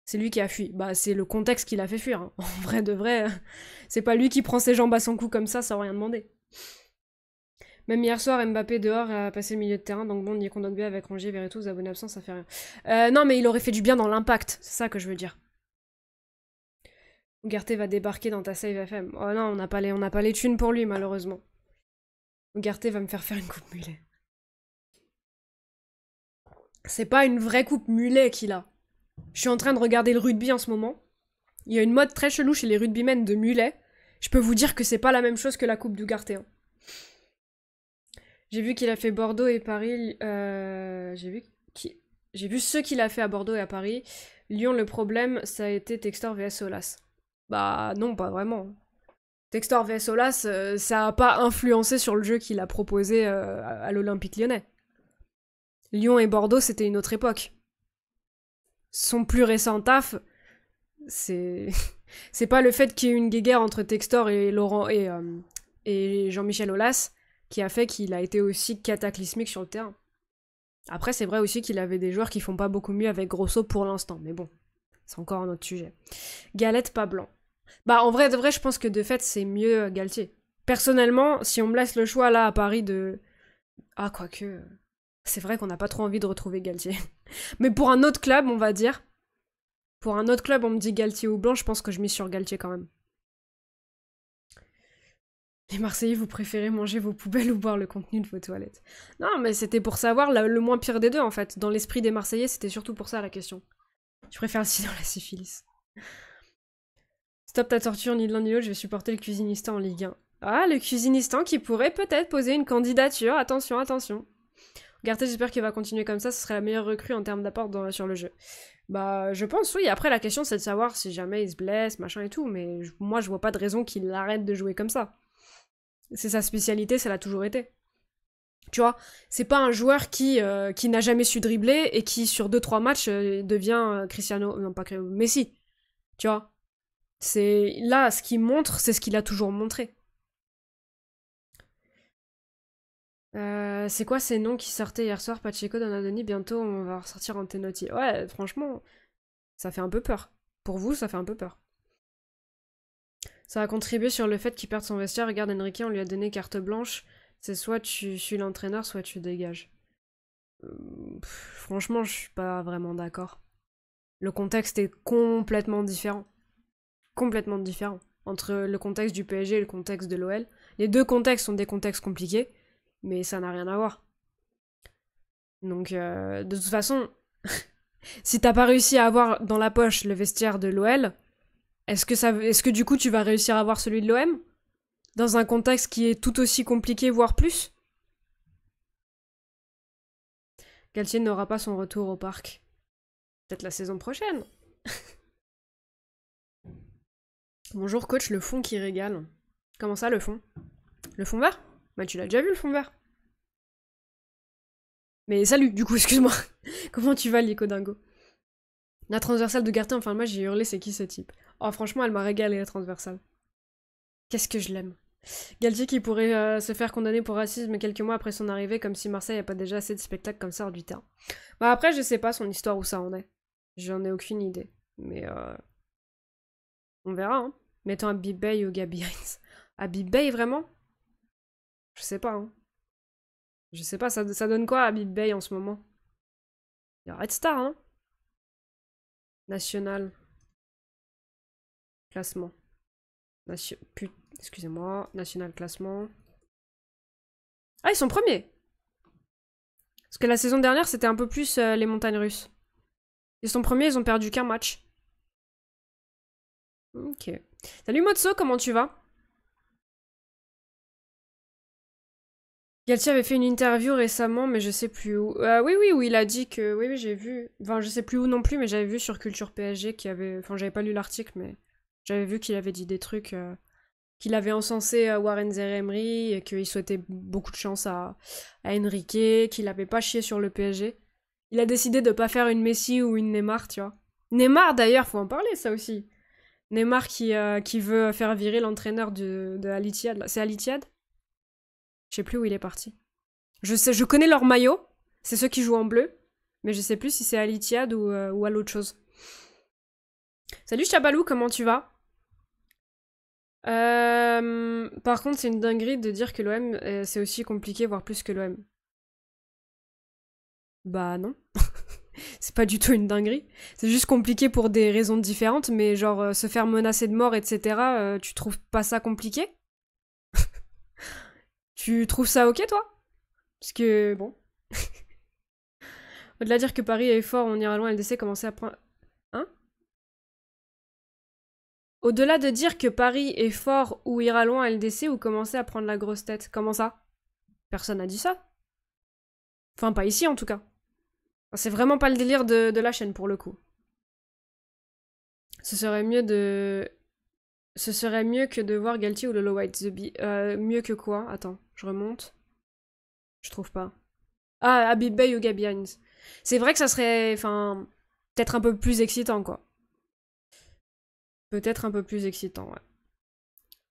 C'est lui qui a fui. Bah, c'est le contexte qui l'a fait fuir. Hein. En vrai de vrai, c'est pas lui qui prend ses jambes à son cou comme ça sans rien demander. Même hier soir, Mbappé dehors a passé le milieu de terrain, donc bon, Nico Ndogbe avec Rongier, Verretou, Zabon absent, ça fait rien. Non, mais il aurait fait du bien dans l'impact, c'est ça que je veux dire. Ugarte va débarquer dans ta save FM. Oh non, on n'a pas les thunes pour lui, malheureusement. Ugarte va me faire une coupe mulet. C'est pas une vraie coupe mulet qu'il a. Je suis en train de regarder le rugby en ce moment. Il y a une mode très chelou chez les rugbymen de mulet. Je peux vous dire que c'est pas la même chose que la coupe d'Ugarte. Hein. J'ai vu qu'il a fait Bordeaux et Paris. J'ai vu ceux qu'il a fait à Bordeaux et à Paris. Lyon, le problème, ça a été Textor vs Solas. Bah non, pas vraiment. Textor vs Solas, ça a pas influencé sur le jeu qu'il a proposé à l'Olympique lyonnais. Lyon et Bordeaux, c'était une autre époque. Son plus récent taf, c'est c'est pas le fait qu'il y ait eu une guéguerre entre Textor et Laurent et Jean-Michel Aulas qui a fait qu'il a été aussi cataclysmique sur le terrain. Après, c'est vrai aussi qu'il avait des joueurs qui font pas beaucoup mieux avec Grosso pour l'instant, mais bon, c'est encore un autre sujet. Galette pas blanc. Bah en vrai, de vrai, je pense que de fait, c'est mieux Galtier. Personnellement, si on me laisse le choix là à Paris de... Ah, quoique... C'est vrai qu'on n'a pas trop envie de retrouver Galtier. Mais pour un autre club, on va dire... Pour un autre club, on me dit Galtier ou Blanc, je pense que je mise sur Galtier quand même. Les Marseillais, vous préférez manger vos poubelles ou boire le contenu de vos toilettes? Non, mais c'était pour savoir le moins pire des deux, en fait. Dans l'esprit des Marseillais, c'était surtout pour ça la question. Je préfère le sida ou la syphilis. Stop ta torture, ni de l'un ni l'autre, je vais supporter le cuisinistan en Ligue 1. Ah, le cuisinistan qui pourrait peut-être poser une candidature. Attention, attention. Ugarte, j'espère qu'il va continuer comme ça, ce serait la meilleure recrue en termes d'apport sur le jeu. Bah, je pense, oui. Après, la question, c'est de savoir si jamais il se blesse, machin et tout, mais moi, je vois pas de raison qu'il arrête de jouer comme ça. C'est sa spécialité, ça l'a toujours été. Tu vois, c'est pas un joueur qui n'a jamais su dribbler et qui, sur 2-3 matchs, devient Cristiano... Non, pas Messi. Tu vois. C'est... Là, ce qu'il montre, c'est ce qu'il a toujours montré. C'est quoi ces noms qui sortaient hier soir? Pacheco, Donadoni, bientôt on va ressortir Antenotti. Ouais, franchement, ça fait un peu peur. Pour vous, ça fait un peu peur. Ça a contribué sur le fait qu'il perde son vestiaire. Regarde Enrique, on lui a donné carte blanche. C'est soit tu suis l'entraîneur, soit tu dégages. Franchement, je suis pas vraiment d'accord. Le contexte est complètement différent. Complètement différent. Entre le contexte du PSG et le contexte de l'OL. Les deux contextes sont des contextes compliqués. Mais ça n'a rien à voir. Donc, de toute façon, si t'as pas réussi à avoir dans la poche le vestiaire de l'OL, est-ce que du coup tu vas réussir à avoir celui de l'OM? Dans un contexte qui est tout aussi compliqué, voire plus? Galtier n'aura pas son retour au parc. Peut-être la saison prochaine. Bonjour coach, le fond qui régale. Comment ça, le fond? Le fond vert? Bah tu l'as déjà vu le fond vert. Mais salut, du coup, excuse-moi. Comment tu vas, Lico Dingo? La transversale de Ugarte en fin de match, j'ai hurlé, c'est qui ce type? Oh, franchement, elle m'a régalé, la transversale. Qu'est-ce que je l'aime. Galtier qui pourrait se faire condamner pour racisme quelques mois après son arrivée, comme si Marseille n'a pas déjà assez de spectacles comme ça hors du terrain. Bah après, je sais pas son histoire où ça en est. J'en ai aucune idée. Mais on verra, hein. Mettons Habib Beye ou Gabi Hines. Habib Beye, vraiment? Je sais pas, hein. Je sais pas, ça donne quoi Habib Beye en ce moment? Il y a Red Star, hein. National. Classement. Excusez-moi. National classement. Ah, ils sont premiers! Parce que la saison dernière, c'était un peu plus les montagnes russes. Ils sont premiers, ils ont perdu qu'un match. Ok. Salut Motso, comment tu vas? Galtier avait fait une interview récemment, mais je sais plus où. Oui, où il a dit que... Oui, j'ai vu. Enfin, je sais plus où non plus, mais j'avais vu sur Culture PSG qu'il y avait... Enfin, j'avais pas lu l'article, mais j'avais vu qu'il avait dit des trucs... qu'il avait encensé Warren Zaïre-Emery, et qu'il souhaitait beaucoup de chance à Enrique, qu'il avait pas chié sur le PSG. Il a décidé de pas faire une Messi ou une Neymar, tu vois. Neymar, d'ailleurs, faut en parler, ça aussi. Neymar qui veut faire virer l'entraîneur de Al Ittihad. C'est Al Ittihad? Je sais plus où il est parti. Je connais leur maillot, c'est ceux qui jouent en bleu, mais je sais plus si c'est Al Ittihad ou à l'autre chose. Salut Chabalou, comment tu vas? Par contre, c'est une dinguerie de dire que l'OM, c'est aussi compliqué, voire plus que l'OM. Bah non. C'est pas du tout une dinguerie. C'est juste compliqué pour des raisons différentes, mais genre se faire menacer de mort, etc., tu trouves pas ça compliqué? Tu trouves ça ok, toi? Parce que, bon. Au-delà de dire que Paris est fort, on ira loin, LDC commencer à prendre... Hein? Au-delà de dire que Paris est fort ou ira loin, LDC, ou commencer à prendre la grosse tête. Comment ça? Personne n'a dit ça. Enfin, pas ici, en tout cas. C'est vraiment pas le délire de la chaîne, pour le coup. Ce serait mieux que de voir Galtier ou Lolo White. Mieux que quoi? Attends, je remonte. Je trouve pas. Ah, Habib Beye ou Gabi Hines. C'est vrai que ça serait, enfin, peut-être un peu plus excitant, quoi. Peut-être un peu plus excitant, ouais.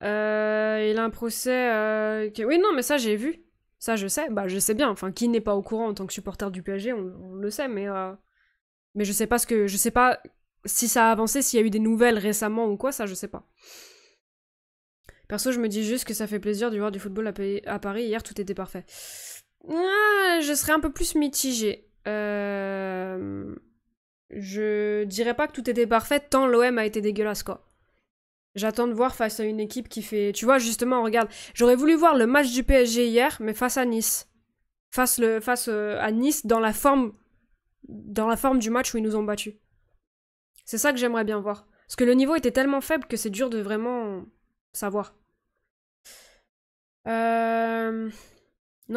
Il a un procès... Oui, non, mais ça, j'ai vu. Ça, je sais. Bah, je sais bien. Enfin, qui n'est pas au courant en tant que supporter du PSG, on le sait, mais je sais pas je sais pas si ça a avancé, s'il y a eu des nouvelles récemment ou quoi, ça, je sais pas. Perso, je me dis juste que ça fait plaisir de voir du football à Paris. Hier, tout était parfait. Je serais un peu plus mitigée. Je dirais pas que tout était parfait tant l'OM a été dégueulasse, quoi. J'attends de voir face à une équipe qui fait... Tu vois, justement, regarde, j'aurais voulu voir le match du PSG hier, mais face à Nice. Face à Nice dans la forme du match où ils nous ont battus. C'est ça que j'aimerais bien voir. Parce que le niveau était tellement faible que c'est dur de vraiment savoir. Non,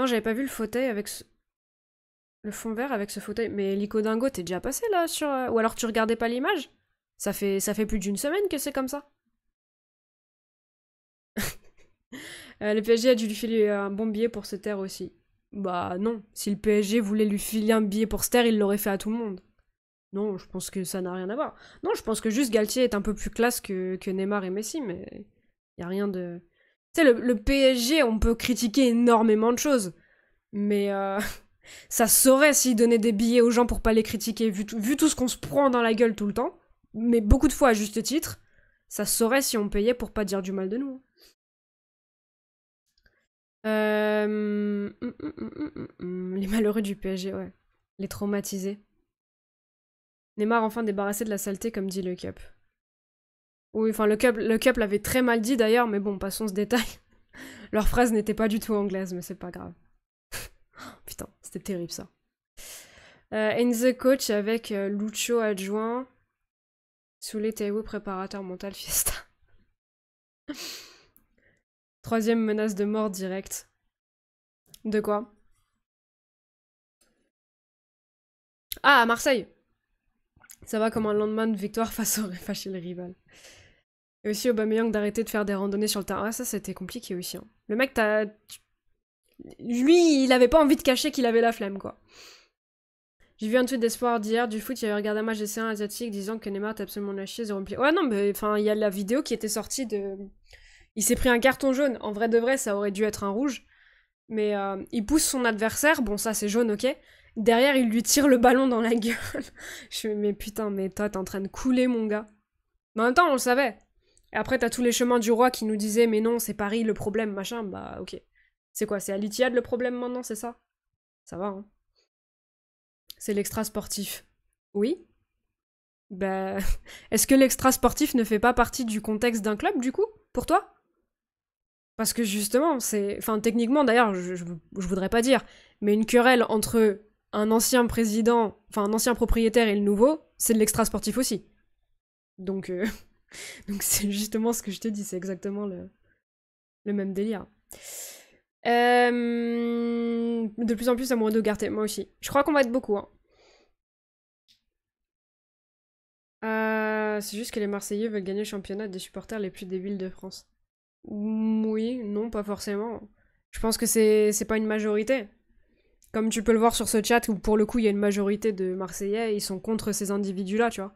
j'avais pas vu le fauteuil avec le fond vert avec ce fauteuil. Mais Lico Dingo, t'es déjà passé là sur... Ou alors tu regardais pas l'image? Ça fait plus d'une semaine que c'est comme ça. Le PSG a dû lui filer un bon billet pour se taire aussi. Bah non, si le PSG voulait lui filer un billet pour se taire, il l'aurait fait à tout le monde. Non, je pense que ça n'a rien à voir. Non, je pense que juste Galtier est un peu plus classe que Neymar et Messi, mais y a rien de... Tu sais, le PSG, on peut critiquer énormément de choses, mais ça se saurait s'il donnait des billets aux gens pour pas les critiquer, vu tout ce qu'on se prend dans la gueule tout le temps, mais beaucoup de fois à juste titre, ça se saurait si on payait pour pas dire du mal de nous. Les malheureux du PSG, ouais. Les traumatisés. Neymar enfin débarrassé de la saleté, comme dit le Cup. Oui, enfin, le Cup l'avait très mal dit d'ailleurs, mais bon, passons ce détail. Leur phrase n'était pas du tout anglaise, mais c'est pas grave. Putain, c'était terrible ça. In the coach avec Lucho adjoint. Soulé Taiwo préparateur mental Fiesta. Troisième menace de mort directe. De quoi? Ah, à Marseille. Ça va comme un lendemain de victoire face au fâché le rival. Et aussi Aubameyang d'arrêter de faire des randonnées sur le terrain. Ah, ça c'était compliqué aussi. Hein. Le mec, lui, il avait pas envie de cacher qu'il avait la flemme, quoi. J'ai vu un tweet d'espoir d'hier du foot, il avait regardé un match d'essai asiatique disant que Neymar était absolument lâché, zéro pied. Ouais, non, mais enfin, il y a la vidéo qui était sortie de... Il s'est pris un carton jaune. En vrai de vrai, ça aurait dû être un rouge. Mais il pousse son adversaire. Bon, ça, c'est jaune, ok. Derrière, il lui tire le ballon dans la gueule. Je me dis, mais putain, mais toi, t'es en train de couler, mon gars. Mais en même temps, on le savait. Et après, t'as tous les chemins du roi qui nous disaient, mais non, c'est Paris le problème, machin. Bah, ok. C'est quoi, c'est Al-Ittihad le problème maintenant, c'est ça? Ça va, hein. C'est l'extra sportif. Oui. Bah, est-ce que l'extra sportif ne fait pas partie du contexte d'un club, du coup, pour toi? Parce que justement, c'est... Enfin, techniquement, d'ailleurs, je voudrais pas dire, mais une querelle entre un ancien président, enfin, un ancien propriétaire et le nouveau, c'est de l'extra sportif aussi. Donc, donc c'est justement ce que je te dis, c'est exactement le même délire. De plus en plus amoureux de Garté, moi aussi. Je crois qu'on va être beaucoup, hein. C'est juste que les Marseillais veulent gagner le championnat des supporters les plus débiles de France. Oui, non, pas forcément. Je pense que c'est pas une majorité. Comme tu peux le voir sur ce chat où pour le coup il y a une majorité de Marseillais, ils sont contre ces individus-là, tu vois.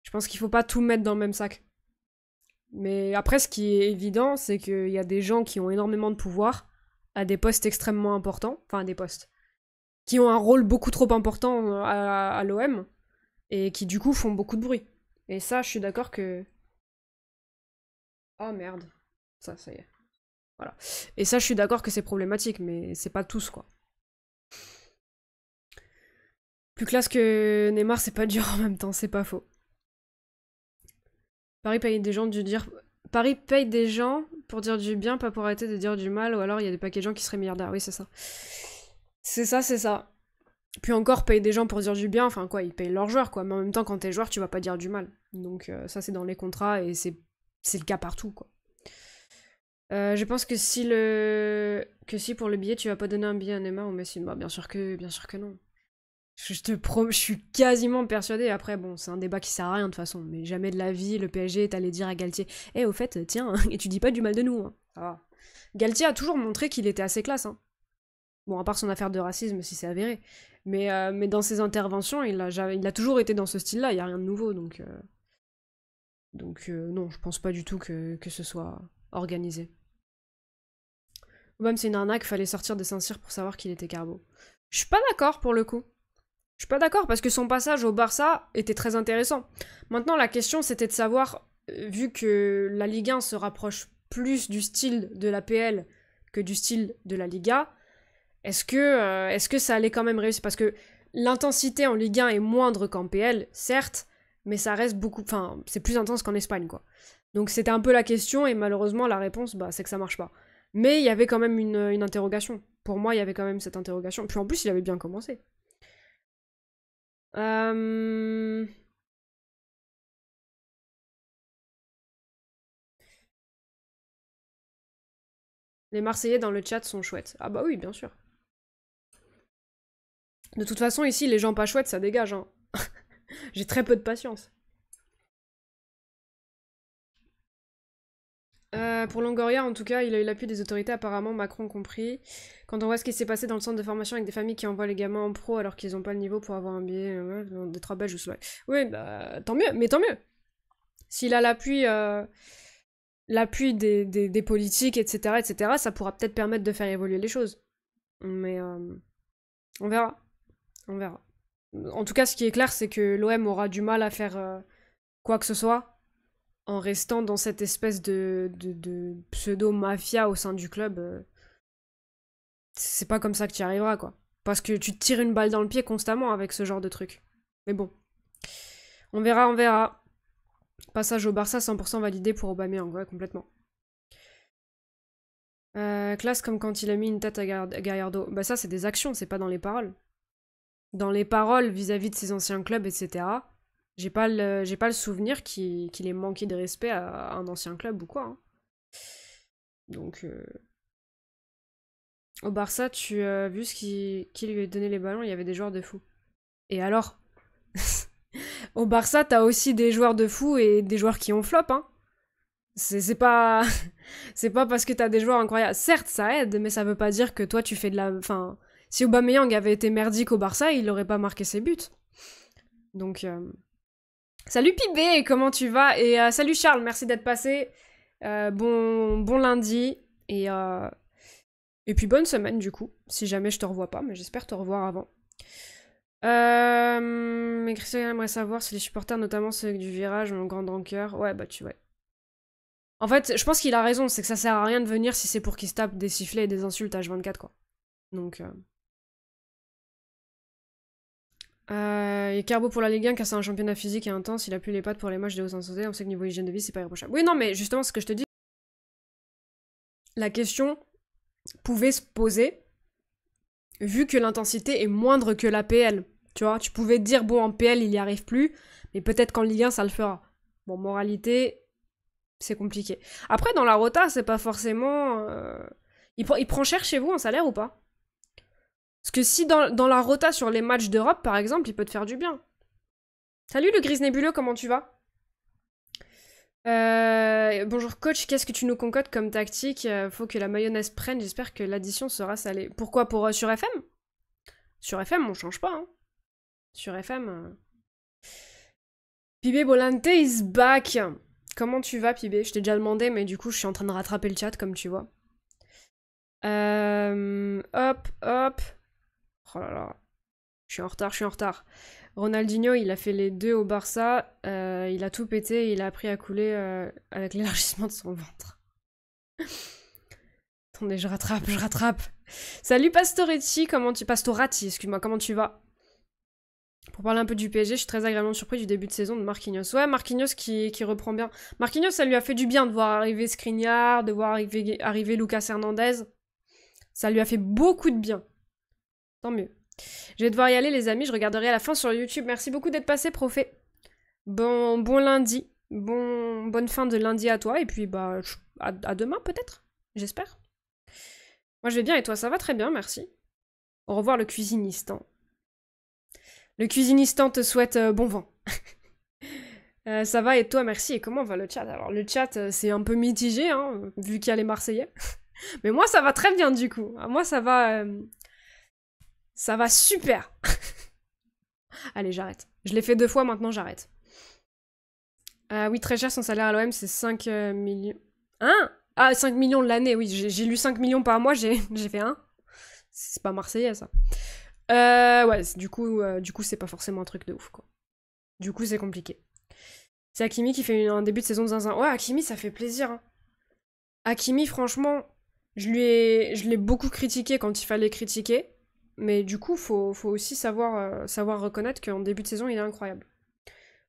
Je pense qu'il faut pas tout mettre dans le même sac. Mais après, ce qui est évident, c'est qu'il y a des gens qui ont énormément de pouvoir à des postes extrêmement importants, enfin à des postes, qui ont un rôle beaucoup trop important à l'OM et qui du coup font beaucoup de bruit. Et ça, je suis d'accord que... Oh merde. Ça y est. Voilà. Et ça, je suis d'accord que c'est problématique, mais c'est pas tous, quoi. Plus classe que Neymar, c'est pas dur en même temps, c'est pas faux. Paris paye des gens Paris paye des gens pour dire du bien, pas pour arrêter de dire du mal, ou alors il y a des paquets de gens qui seraient milliardaires. Oui, c'est ça. C'est ça, c'est ça. Puis encore, paye des gens pour dire du bien, enfin quoi, ils payent leurs joueurs, quoi. Mais en même temps, quand t'es joueur, tu vas pas dire du mal. Donc ça, c'est dans les contrats, et c'est le cas partout, quoi. Je pense que si pour le billet, tu vas pas donner un billet à Neymar ou Messi, bah bien sûr que non. Je suis quasiment persuadée. Après, bon, c'est un débat qui sert à rien de toute façon, mais jamais de la vie, le PSG est allé dire à Galtier, au fait, tiens, et tu dis pas du mal de nous, hein. Ça va. Galtier a toujours montré qu'il était assez classe, hein. Bon, à part son affaire de racisme, si c'est avéré. Mais dans ses interventions, il a toujours été dans ce style-là, il y a rien de nouveau, donc non, je pense pas du tout que ce soit organisé. Même c'est une arnaque, fallait sortir des Saint-Cyr pour savoir qu'il était carbo. Je suis pas d'accord pour le coup. Je suis pas d'accord parce que son passage au Barça était très intéressant. Maintenant, la question c'était de savoir, vu que la Ligue 1 se rapproche plus du style de la PL que du style de la Liga, est-ce que ça allait quand même réussir? Parce que l'intensité en Ligue 1 est moindre qu'en PL, certes, mais ça reste beaucoup... Enfin, c'est plus intense qu'en Espagne, quoi. Donc c'était un peu la question, et malheureusement, la réponse, bah, c'est que ça marche pas. Mais il y avait quand même une interrogation. Pour moi, il y avait quand même cette interrogation. Puis en plus, il avait bien commencé. Les Marseillais dans le chat sont chouettes. Ah bah oui, bien sûr. De toute façon, ici, les gens pas chouettes, ça dégage, hein. J'ai très peu de patience. Pour Longoria, en tout cas, il a eu l'appui des autorités, apparemment, Macron compris. Quand on voit ce qui s'est passé dans le centre de formation avec des familles qui envoient les gamins en pro alors qu'ils n'ont pas le niveau pour avoir un billet, des 3 belges ou cela. Oui, bah, tant mieux, mais tant mieux. S'il a l'appui des politiques, etc., ça pourra peut-être permettre de faire évoluer les choses. Mais on verra. On verra. En tout cas, ce qui est clair, c'est que l'OM aura du mal à faire quoi que ce soit en restant dans cette espèce de pseudo-mafia au sein du club. C'est pas comme ça que tu y arriveras, quoi. Parce que tu te tires une balle dans le pied constamment avec ce genre de truc. Mais bon. On verra, on verra. Passage au Barça, 100% validé pour Aubameyang, ouais, complètement. Classe comme quand il a mis une tête à Gallardo. Bah ça, c'est des actions, c'est pas dans les paroles. Dans les paroles vis-à-vis de ses anciens clubs, etc., j'ai pas le souvenir qu'il ait manqué de respect à un ancien club ou quoi, hein. Donc... Au Barça, tu as vu ce qui lui a donné les ballons, il y avait des joueurs de fou. Et alors? Au Barça, t'as aussi des joueurs de fou et des joueurs qui ont flop, hein. C'est pas... c'est pas parce que t'as des joueurs incroyables. Certes, ça aide, mais ça veut pas dire que toi, tu fais de la... Enfin, si Aubameyang avait été merdique au Barça, il aurait pas marqué ses buts. Donc... Salut Pibé, comment tu vas? Et salut Charles, merci d'être passé. Bon lundi, et puis bonne semaine du coup, si jamais je te revois pas, mais j'espère te revoir avant. Mais Christian aimerait savoir si les supporters, notamment ceux du virage, ont grand rancœur. Ouais, bah tu vois. En fait, je pense qu'il a raison, c'est que ça sert à rien de venir si c'est pour qu'ils se tapent des sifflets et des insultes H24, quoi. Donc... et Carbo pour la Ligue 1, car c'est un championnat physique et intense, il a plus les pattes pour les matchs de haute intensité, on sait que niveau hygiène de vie, c'est pas irréprochable. Oui, non, mais justement, ce que je te dis, la question pouvait se poser, vu que l'intensité est moindre que la PL. Tu vois, tu pouvais te dire, bon, en PL, il y arrive plus, mais peut-être qu'en Ligue 1, ça le fera. Bon, moralité, c'est compliqué. Après, dans la rota, c'est pas forcément... Il prend cher chez vous en salaire ou pas? Parce que si dans la rota sur les matchs d'Europe, par exemple, il peut te faire du bien. Salut le gris nébuleux, comment tu vas? Bonjour coach, qu'est-ce que tu nous concoctes comme tactique? Faut que la mayonnaise prenne, j'espère que l'addition sera salée. Pourquoi? Sur FM? Sur FM, on change pas, hein. Sur FM... Pibé Bolante is back. Comment tu vas, Pibé? Je t'ai déjà demandé, mais du coup, je suis en train de rattraper le chat, comme tu vois. Hop. Oh là là. Je suis en retard. Ronaldinho, il a fait les 2 au Barça. Il a tout pété et il a appris à couler avec l'élargissement de son ventre. Attendez, je rattrape. Salut Pastorati, excuse-moi, comment tu vas? Pour parler un peu du PSG, je suis très agréablement surpris du début de saison de Marquinhos. Ouais, Marquinhos qui reprend bien. Marquinhos, ça lui a fait du bien de voir arriver Skriniar, de voir arriver Lucas Hernandez. Ça lui a fait beaucoup de bien. Tant mieux. Je vais devoir y aller, les amis. Je regarderai à la fin sur YouTube. Merci beaucoup d'être passé, Profé. Bon lundi. Bonne fin de lundi à toi. Et puis, bah, à demain, peut-être. J'espère. Moi, je vais bien et toi, ça va très bien, merci. Au revoir, le cuisinistan. Le cuisinistan te souhaite bon vent. Ça va et toi, merci. Et comment va le chat? Alors, le chat, c'est un peu mitigé, hein, vu qu'il y a les Marseillais. Mais moi, ça va très bien, du coup. Moi, ça va... Ça va super. Allez, j'arrête. Je l'ai fait 2 fois, maintenant j'arrête. Oui, très cher, son salaire à l'OM, c'est 5 millions... Hein? Ah, 5 millions de l'année, oui. J'ai lu 5 millions par mois, j'ai fait 1. C'est pas marseillais, ça. Ouais, du coup, c'est pas forcément un truc de ouf, quoi. Du coup, c'est compliqué. C'est Hakimi qui fait un début de saison de zinzin. Ouais, Hakimi, ça fait plaisir, hein. Hakimi, franchement, je l'ai beaucoup critiqué quand il fallait critiquer. Mais du coup, faut aussi savoir reconnaître qu'en début de saison, il est incroyable.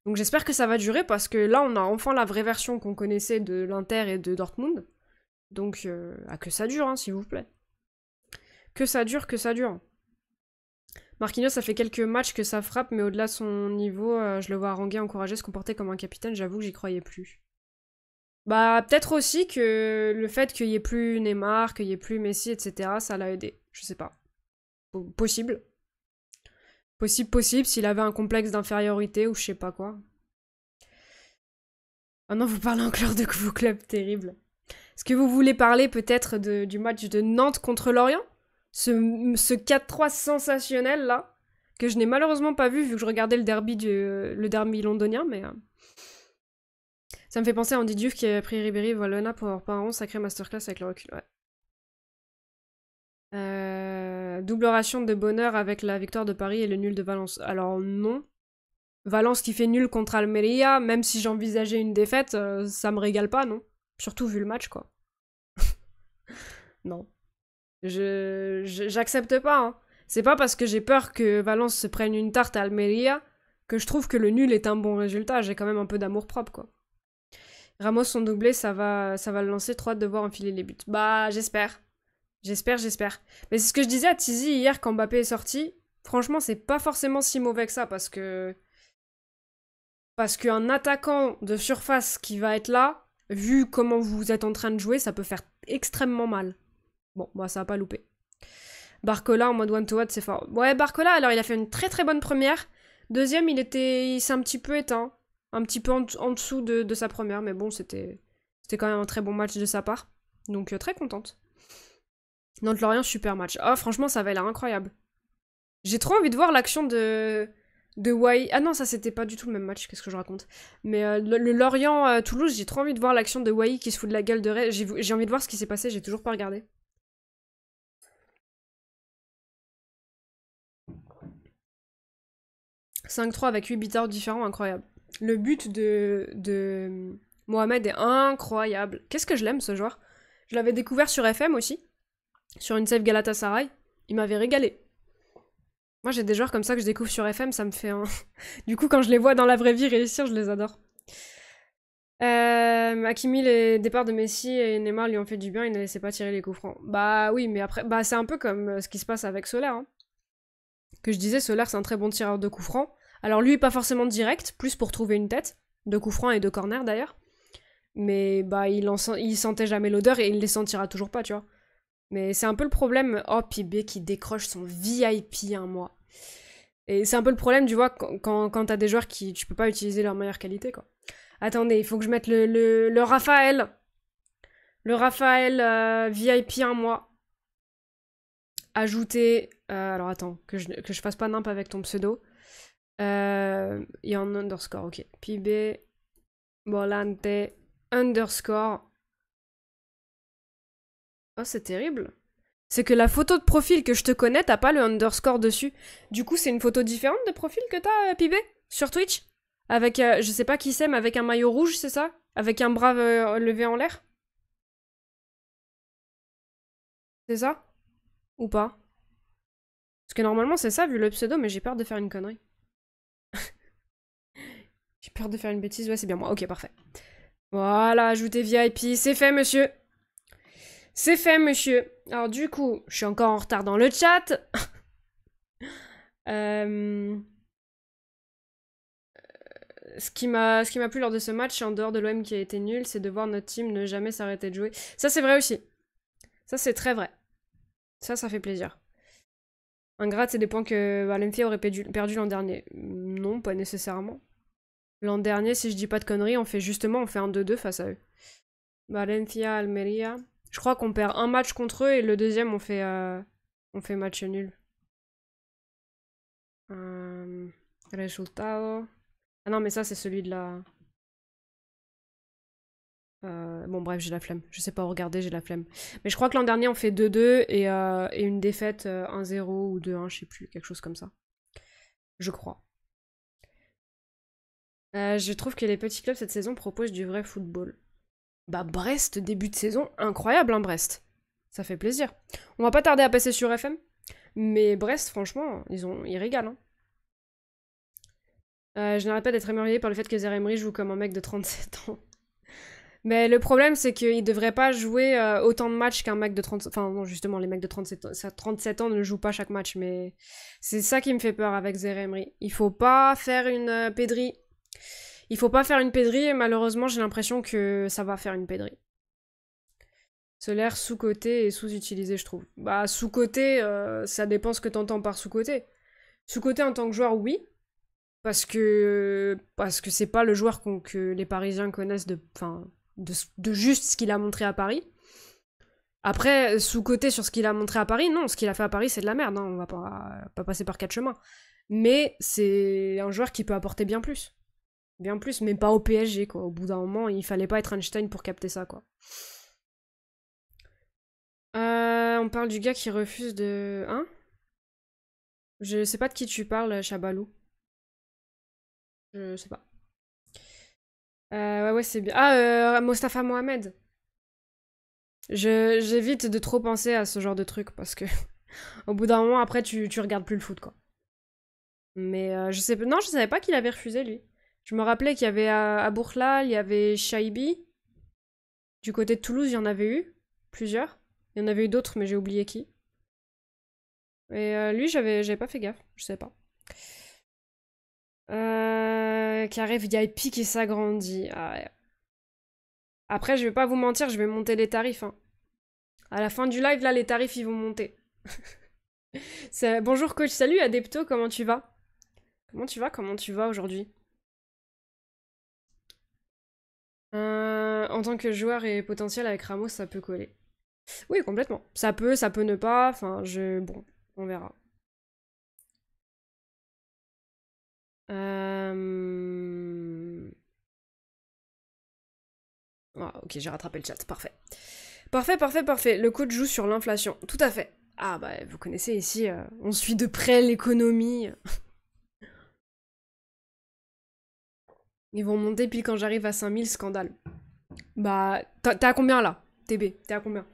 Donc j'espère que ça va durer, parce que là, on a enfin la vraie version qu'on connaissait de l'Inter et de Dortmund. Donc, que ça dure, hein, s'il vous plaît. Que ça dure. Marquinhos, ça fait quelques matchs que ça frappe, mais au-delà de son niveau, je le vois haranguer, encourager, se comporter comme un capitaine, j'avoue que j'y croyais plus. Bah, peut-être aussi que le fait qu'il y ait plus Neymar, qu'il y ait plus Messi, etc., ça l'a aidé. Je sais pas. Possible, s'il avait un complexe d'infériorité ou je sais pas quoi. Ah non, vous parlez encore de vos clubs, terrible. Est-ce que vous voulez parler peut-être du match de Nantes contre Lorient? Ce 4-3 sensationnel là, que je n'ai malheureusement pas vu que je regardais le derby londonien, mais... Ça me fait penser à Andy Diouf qui a pris Ribéry et Valona pour leur parent, sacré masterclass avec le recul, ouais. Double ration de bonheur avec la victoire de Paris et le nul de Valence. Alors non. Valence qui fait nul contre Almeria, même si j'envisageais une défaite, ça me régale pas, non. Surtout vu le match, quoi. Non. J'accepte pas, hein. C'est pas parce que j'ai peur que Valence se prenne une tarte à Almeria que je trouve que le nul est un bon résultat. J'ai quand même un peu d'amour propre, quoi. Ramos son doublé, ça va le lancer, trop hâte de voir enfiler les buts. Bah, j'espère. J'espère. Mais c'est ce que je disais à Tizi hier quand Mbappé est sorti. Franchement, c'est pas forcément si mauvais que ça, parce qu'un attaquant de surface qui va être là, vu comment vous êtes en train de jouer, ça peut faire extrêmement mal. Bon, bah ça va pas louper. Barcola en mode one-to-one, c'est fort. Ouais, Barcola, alors il a fait une très très bonne première. Deuxième, il s'est un petit peu éteint. Un petit peu en dessous de sa première, mais bon, c'était quand même un très bon match de sa part. Donc très contente. Nantes-Lorient, super match. Oh, franchement, ça avait l'air incroyable. J'ai trop envie de voir l'action de de Wai. Ah non, ça c'était pas du tout le même match, qu'est-ce que je raconte. Mais le Lorient-Toulouse, j'ai trop envie de voir l'action de Wai qui se fout de la gueule de Ray. J'ai envie de voir ce qui s'est passé, j'ai toujours pas regardé. « 5-3 avec 8 beaters différents, incroyable. Le but de Mohamed est incroyable. Qu'est-ce que je l'aime ce joueur. Je l'avais découvert sur FM aussi, sur une save Galatasaray. Il m'avait régalé. Moi j'ai des joueurs comme ça que je découvre sur FM, ça me fait un... Du coup quand je les vois dans la vraie vie réussir, je les adore. Hakimi, les départs de Messi et Neymar lui ont fait du bien, il ne laissait pas tirer les coups francs. Bah oui, mais après, bah c'est un peu comme ce qui se passe avec Soler. Hein. Que je disais, Soler c'est un très bon tireur de coups francs. Alors lui, pas forcément direct, plus pour trouver une tête, de coups francs et de corner d'ailleurs. Mais bah il sentait jamais l'odeur et il les sentira toujours pas, tu vois. Mais c'est un peu le problème. Oh, Pibé qui décroche son VIP un mois. Et c'est un peu le problème, tu vois, quand t'as des joueurs qui... Tu peux pas utiliser leur meilleure qualité, quoi. Attendez, il faut que je mette le Raphaël. Le Raphaël VIP un mois. Ajouter... alors attends, que je fasse pas nimp avec ton pseudo. Il y a un underscore, ok. Pibé... Volante... Underscore... Oh, c'est terrible. C'est que la photo de profil que je te connais, t'as pas le underscore dessus. Du coup, c'est une photo différente de profil que t'as, Pibé, sur Twitch. Avec, je sais pas qui c'est, mais avec un maillot rouge, c'est ça? Avec un bras levé en l'air? C'est ça? Ou pas? Parce que normalement, c'est ça, vu le pseudo, mais j'ai peur de faire une connerie. J'ai peur de faire une bêtise, ouais, c'est bien moi. Ok, parfait. Voilà, ajouter VIP, c'est fait, monsieur. C'est fait, monsieur. Alors du coup, je suis encore en retard dans le chat. Ce qui m'a plu lors de ce match, en dehors de l'OM qui a été nul, c'est de voir notre team ne jamais s'arrêter de jouer. Ça, c'est vrai aussi. Ça, c'est très vrai. Ça fait plaisir. Ingrat, c'est des points que Valencia aurait perdu l'an dernier. Non, pas nécessairement. L'an dernier, si je dis pas de conneries, on fait un 2-2 face à eux. Valencia, Almeria. Je crois qu'on perd un match contre eux et le deuxième, on fait match nul. Resultado. Ah non, mais ça, c'est celui de la... bon, bref, j'ai la flemme. Je sais pas regarder, j'ai la flemme. Mais je crois que l'an dernier, on fait 2-2 et une défaite 1-0 ou 2-1, je sais plus, quelque chose comme ça. Je crois. Je trouve que les petits clubs cette saison proposent du vrai football. Bah, Brest, début de saison, incroyable, hein, Brest. Ça fait plaisir. On va pas tarder à passer sur FM, mais Brest, franchement, ils régalent. Hein. Je n'arrête pas d'être émerveillée par le fait que Zaire Emery joue comme un mec de 37 ans. Mais le problème, c'est qu'il devrait pas jouer autant de matchs qu'un mec de 30... Enfin, non, justement, les mecs de 37 ans ne jouent pas chaque match, mais c'est ça qui me fait peur avec Zaire Emery. Il faut pas faire une pédrie. Il faut pas faire une pédrie, et malheureusement, j'ai l'impression que ça va faire une pédrie. Solaire sous-coté et sous-utilisé, je trouve. Bah, sous-coté, ça dépend ce que t'entends par sous-coté. Sous-coté en tant que joueur, oui. Parce que c'est pas le joueur que les Parisiens connaissent de juste ce qu'il a montré à Paris. Après, sous-coté sur ce qu'il a montré à Paris, non, ce qu'il a fait à Paris, c'est de la merde, hein, on va pas passer par 4 chemins. Mais c'est un joueur qui peut apporter bien plus. Bien plus, mais pas au PSG, quoi. Au bout d'un moment, il fallait pas être Einstein pour capter ça, quoi. On parle du gars qui refuse de... Hein? Je sais pas de qui tu parles, Chabalou. Je sais pas. Ouais, c'est bien. Ah, Mostafa Mohamed. J'évite de trop penser à ce genre de truc parce que au bout d'un moment, après, tu regardes plus le foot, quoi. Mais non, je savais pas qu'il avait refusé, lui. Je me rappelais qu'il y avait à Bourla, il y avait Shaibi. Du côté de Toulouse, il y en avait eu plusieurs. Il y en avait eu d'autres, mais j'ai oublié qui. Et lui, j'avais pas fait gaffe, je sais pas. Carré VIP qui s'agrandit. Ah ouais. Après, je vais pas vous mentir, je vais monter les tarifs. Hein. À la fin du live, là, les tarifs, ils vont monter. Bonjour coach, salut Adepto, comment tu vas? Comment tu vas aujourd'hui? En tant que joueur et potentiel avec Ramos, ça peut coller. Oui, complètement. Ça peut ne pas. Enfin, bon, on verra. Ah, ok, j'ai rattrapé le chat, parfait. Parfait, parfait, parfait. Le coach joue sur l'inflation, tout à fait. Ah bah, vous connaissez ici, on suit de près l'économie. Ils vont monter pile quand j'arrive à 5000, scandale. Bah, t'es à combien là, TB? T'es à combien?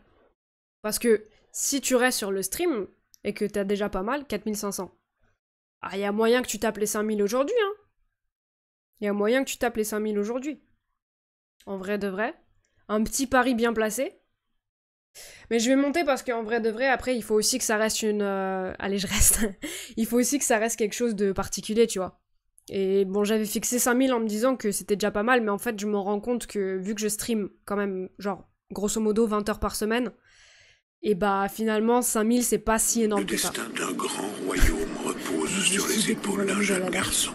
Parce que si tu restes sur le stream et que t'as déjà pas mal, 4500. Ah, y a moyen que tu tapes les 5000 aujourd'hui, hein. Y a moyen que tu tapes les 5000 aujourd'hui. En vrai de vrai. Un petit pari bien placé. Mais je vais monter parce qu'en vrai de vrai, après, il faut aussi que ça reste une... Allez, je reste. Il faut aussi que ça reste quelque chose de particulier, tu vois. Et bon, j'avais fixé 5000 en me disant que c'était déjà pas mal, mais en fait, je me rends compte que vu que je stream quand même, genre, grosso modo, 20 heures par semaine, et bah finalement, 5000, c'est pas si énorme que ça. Le destin d'un grand royaume repose sur les épaules d'un jeune garçon.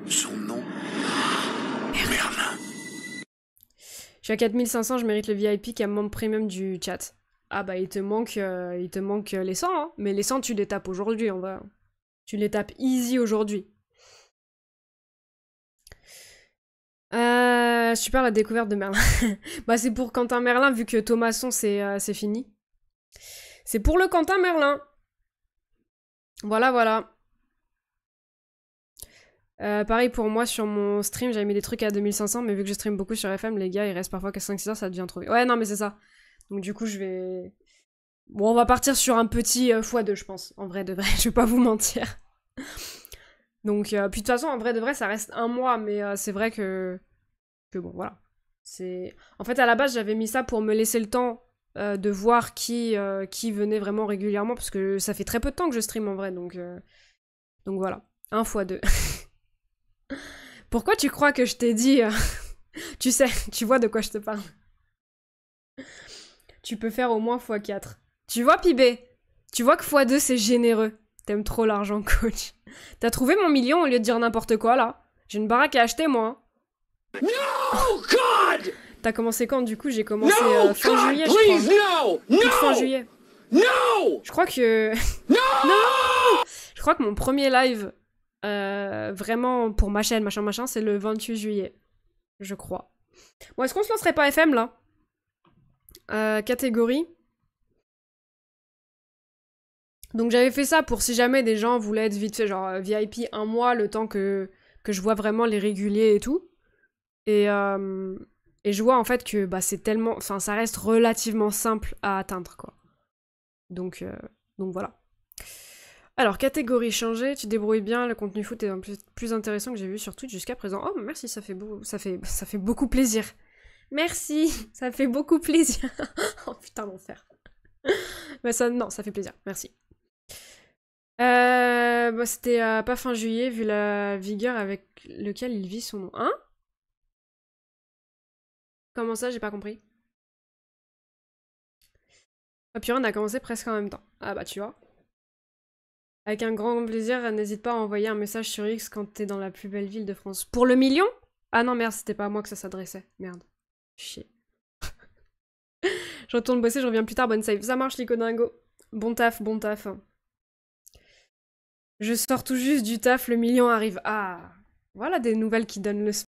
Son nom, Merlin. Je suis à 4500, je mérite le VIP qui a membre premium du chat. Ah bah il te manque les 100, hein. Mais les 100 tu les tapes aujourd'hui, on va. Tu les tapes easy aujourd'hui. Super la découverte de Merlin. Bah c'est pour Quentin Merlin vu que Thomasson c'est fini. C'est pour le Quentin Merlin. Voilà, voilà. Pareil pour moi sur mon stream, j'avais mis des trucs à 2500, mais vu que je stream beaucoup sur FM, les gars, il reste parfois qu'à 5-6 heures, ça devient trop vite. Ouais, non, mais c'est ça. Donc du coup, je vais... Bon, on va partir sur un petit x2, je pense. En vrai de vrai, je vais pas vous mentir. Donc, puis de toute façon, en vrai de vrai, ça reste un mois, mais c'est vrai que bon, voilà. C'est... En fait, à la base, j'avais mis ça pour me laisser le temps de voir qui venait vraiment régulièrement, parce que ça fait très peu de temps que je stream en vrai, donc voilà. 1 x2. Pourquoi tu crois que je t'ai dit... Tu sais, tu vois de quoi je te parle. Tu peux faire au moins x4. Tu vois, Pibé? Tu vois que x2, c'est généreux. T'aimes trop l'argent, coach. T'as trouvé mon million au lieu de dire n'importe quoi, là? J'ai une baraque à acheter, moi. No, God! T'as commencé quand, du coup? J'ai commencé fin juillet, je crois. No! Fin juillet. No! Je crois que... No! Non! Je crois que mon premier live, vraiment, pour ma chaîne, machin, c'est le 28 juillet. Je crois. Bon, est-ce qu'on se lancerait pas FM, là? Catégorie. Donc j'avais fait ça pour si jamais des gens voulaient être vite fait, genre VIP 1 mois, le temps que je vois vraiment les réguliers et tout. Et je vois en fait que bah, c'est tellement... Enfin, ça reste relativement simple à atteindre, quoi. Donc voilà. Alors, catégorie changée, tu débrouilles bien, le contenu foot est un plus intéressant que j'ai vu sur Twitch jusqu'à présent. Oh, merci, ça fait beaucoup plaisir. Merci, ça fait beaucoup plaisir. Oh putain, l'enfer. Bah ça, non, ça fait plaisir, merci. Bah c'était pas fin juillet, vu la vigueur avec lequel il vit son nom. Hein? Comment ça, j'ai pas compris. Ah purée, on a commencé presque en même temps. Ah bah tu vois. Avec un grand plaisir, n'hésite pas à envoyer un message sur X quand t'es dans la plus belle ville de France. Pour le million? Ah non, merde, c'était pas à moi que ça s'adressait. Merde. Chier. Je retourne bosser, je reviens plus tard, bonne save. Ça marche, Lico Dingo. Bon taf, bon taf. Je sors tout juste du taf, le million arrive. Ah, voilà des nouvelles qui donnent le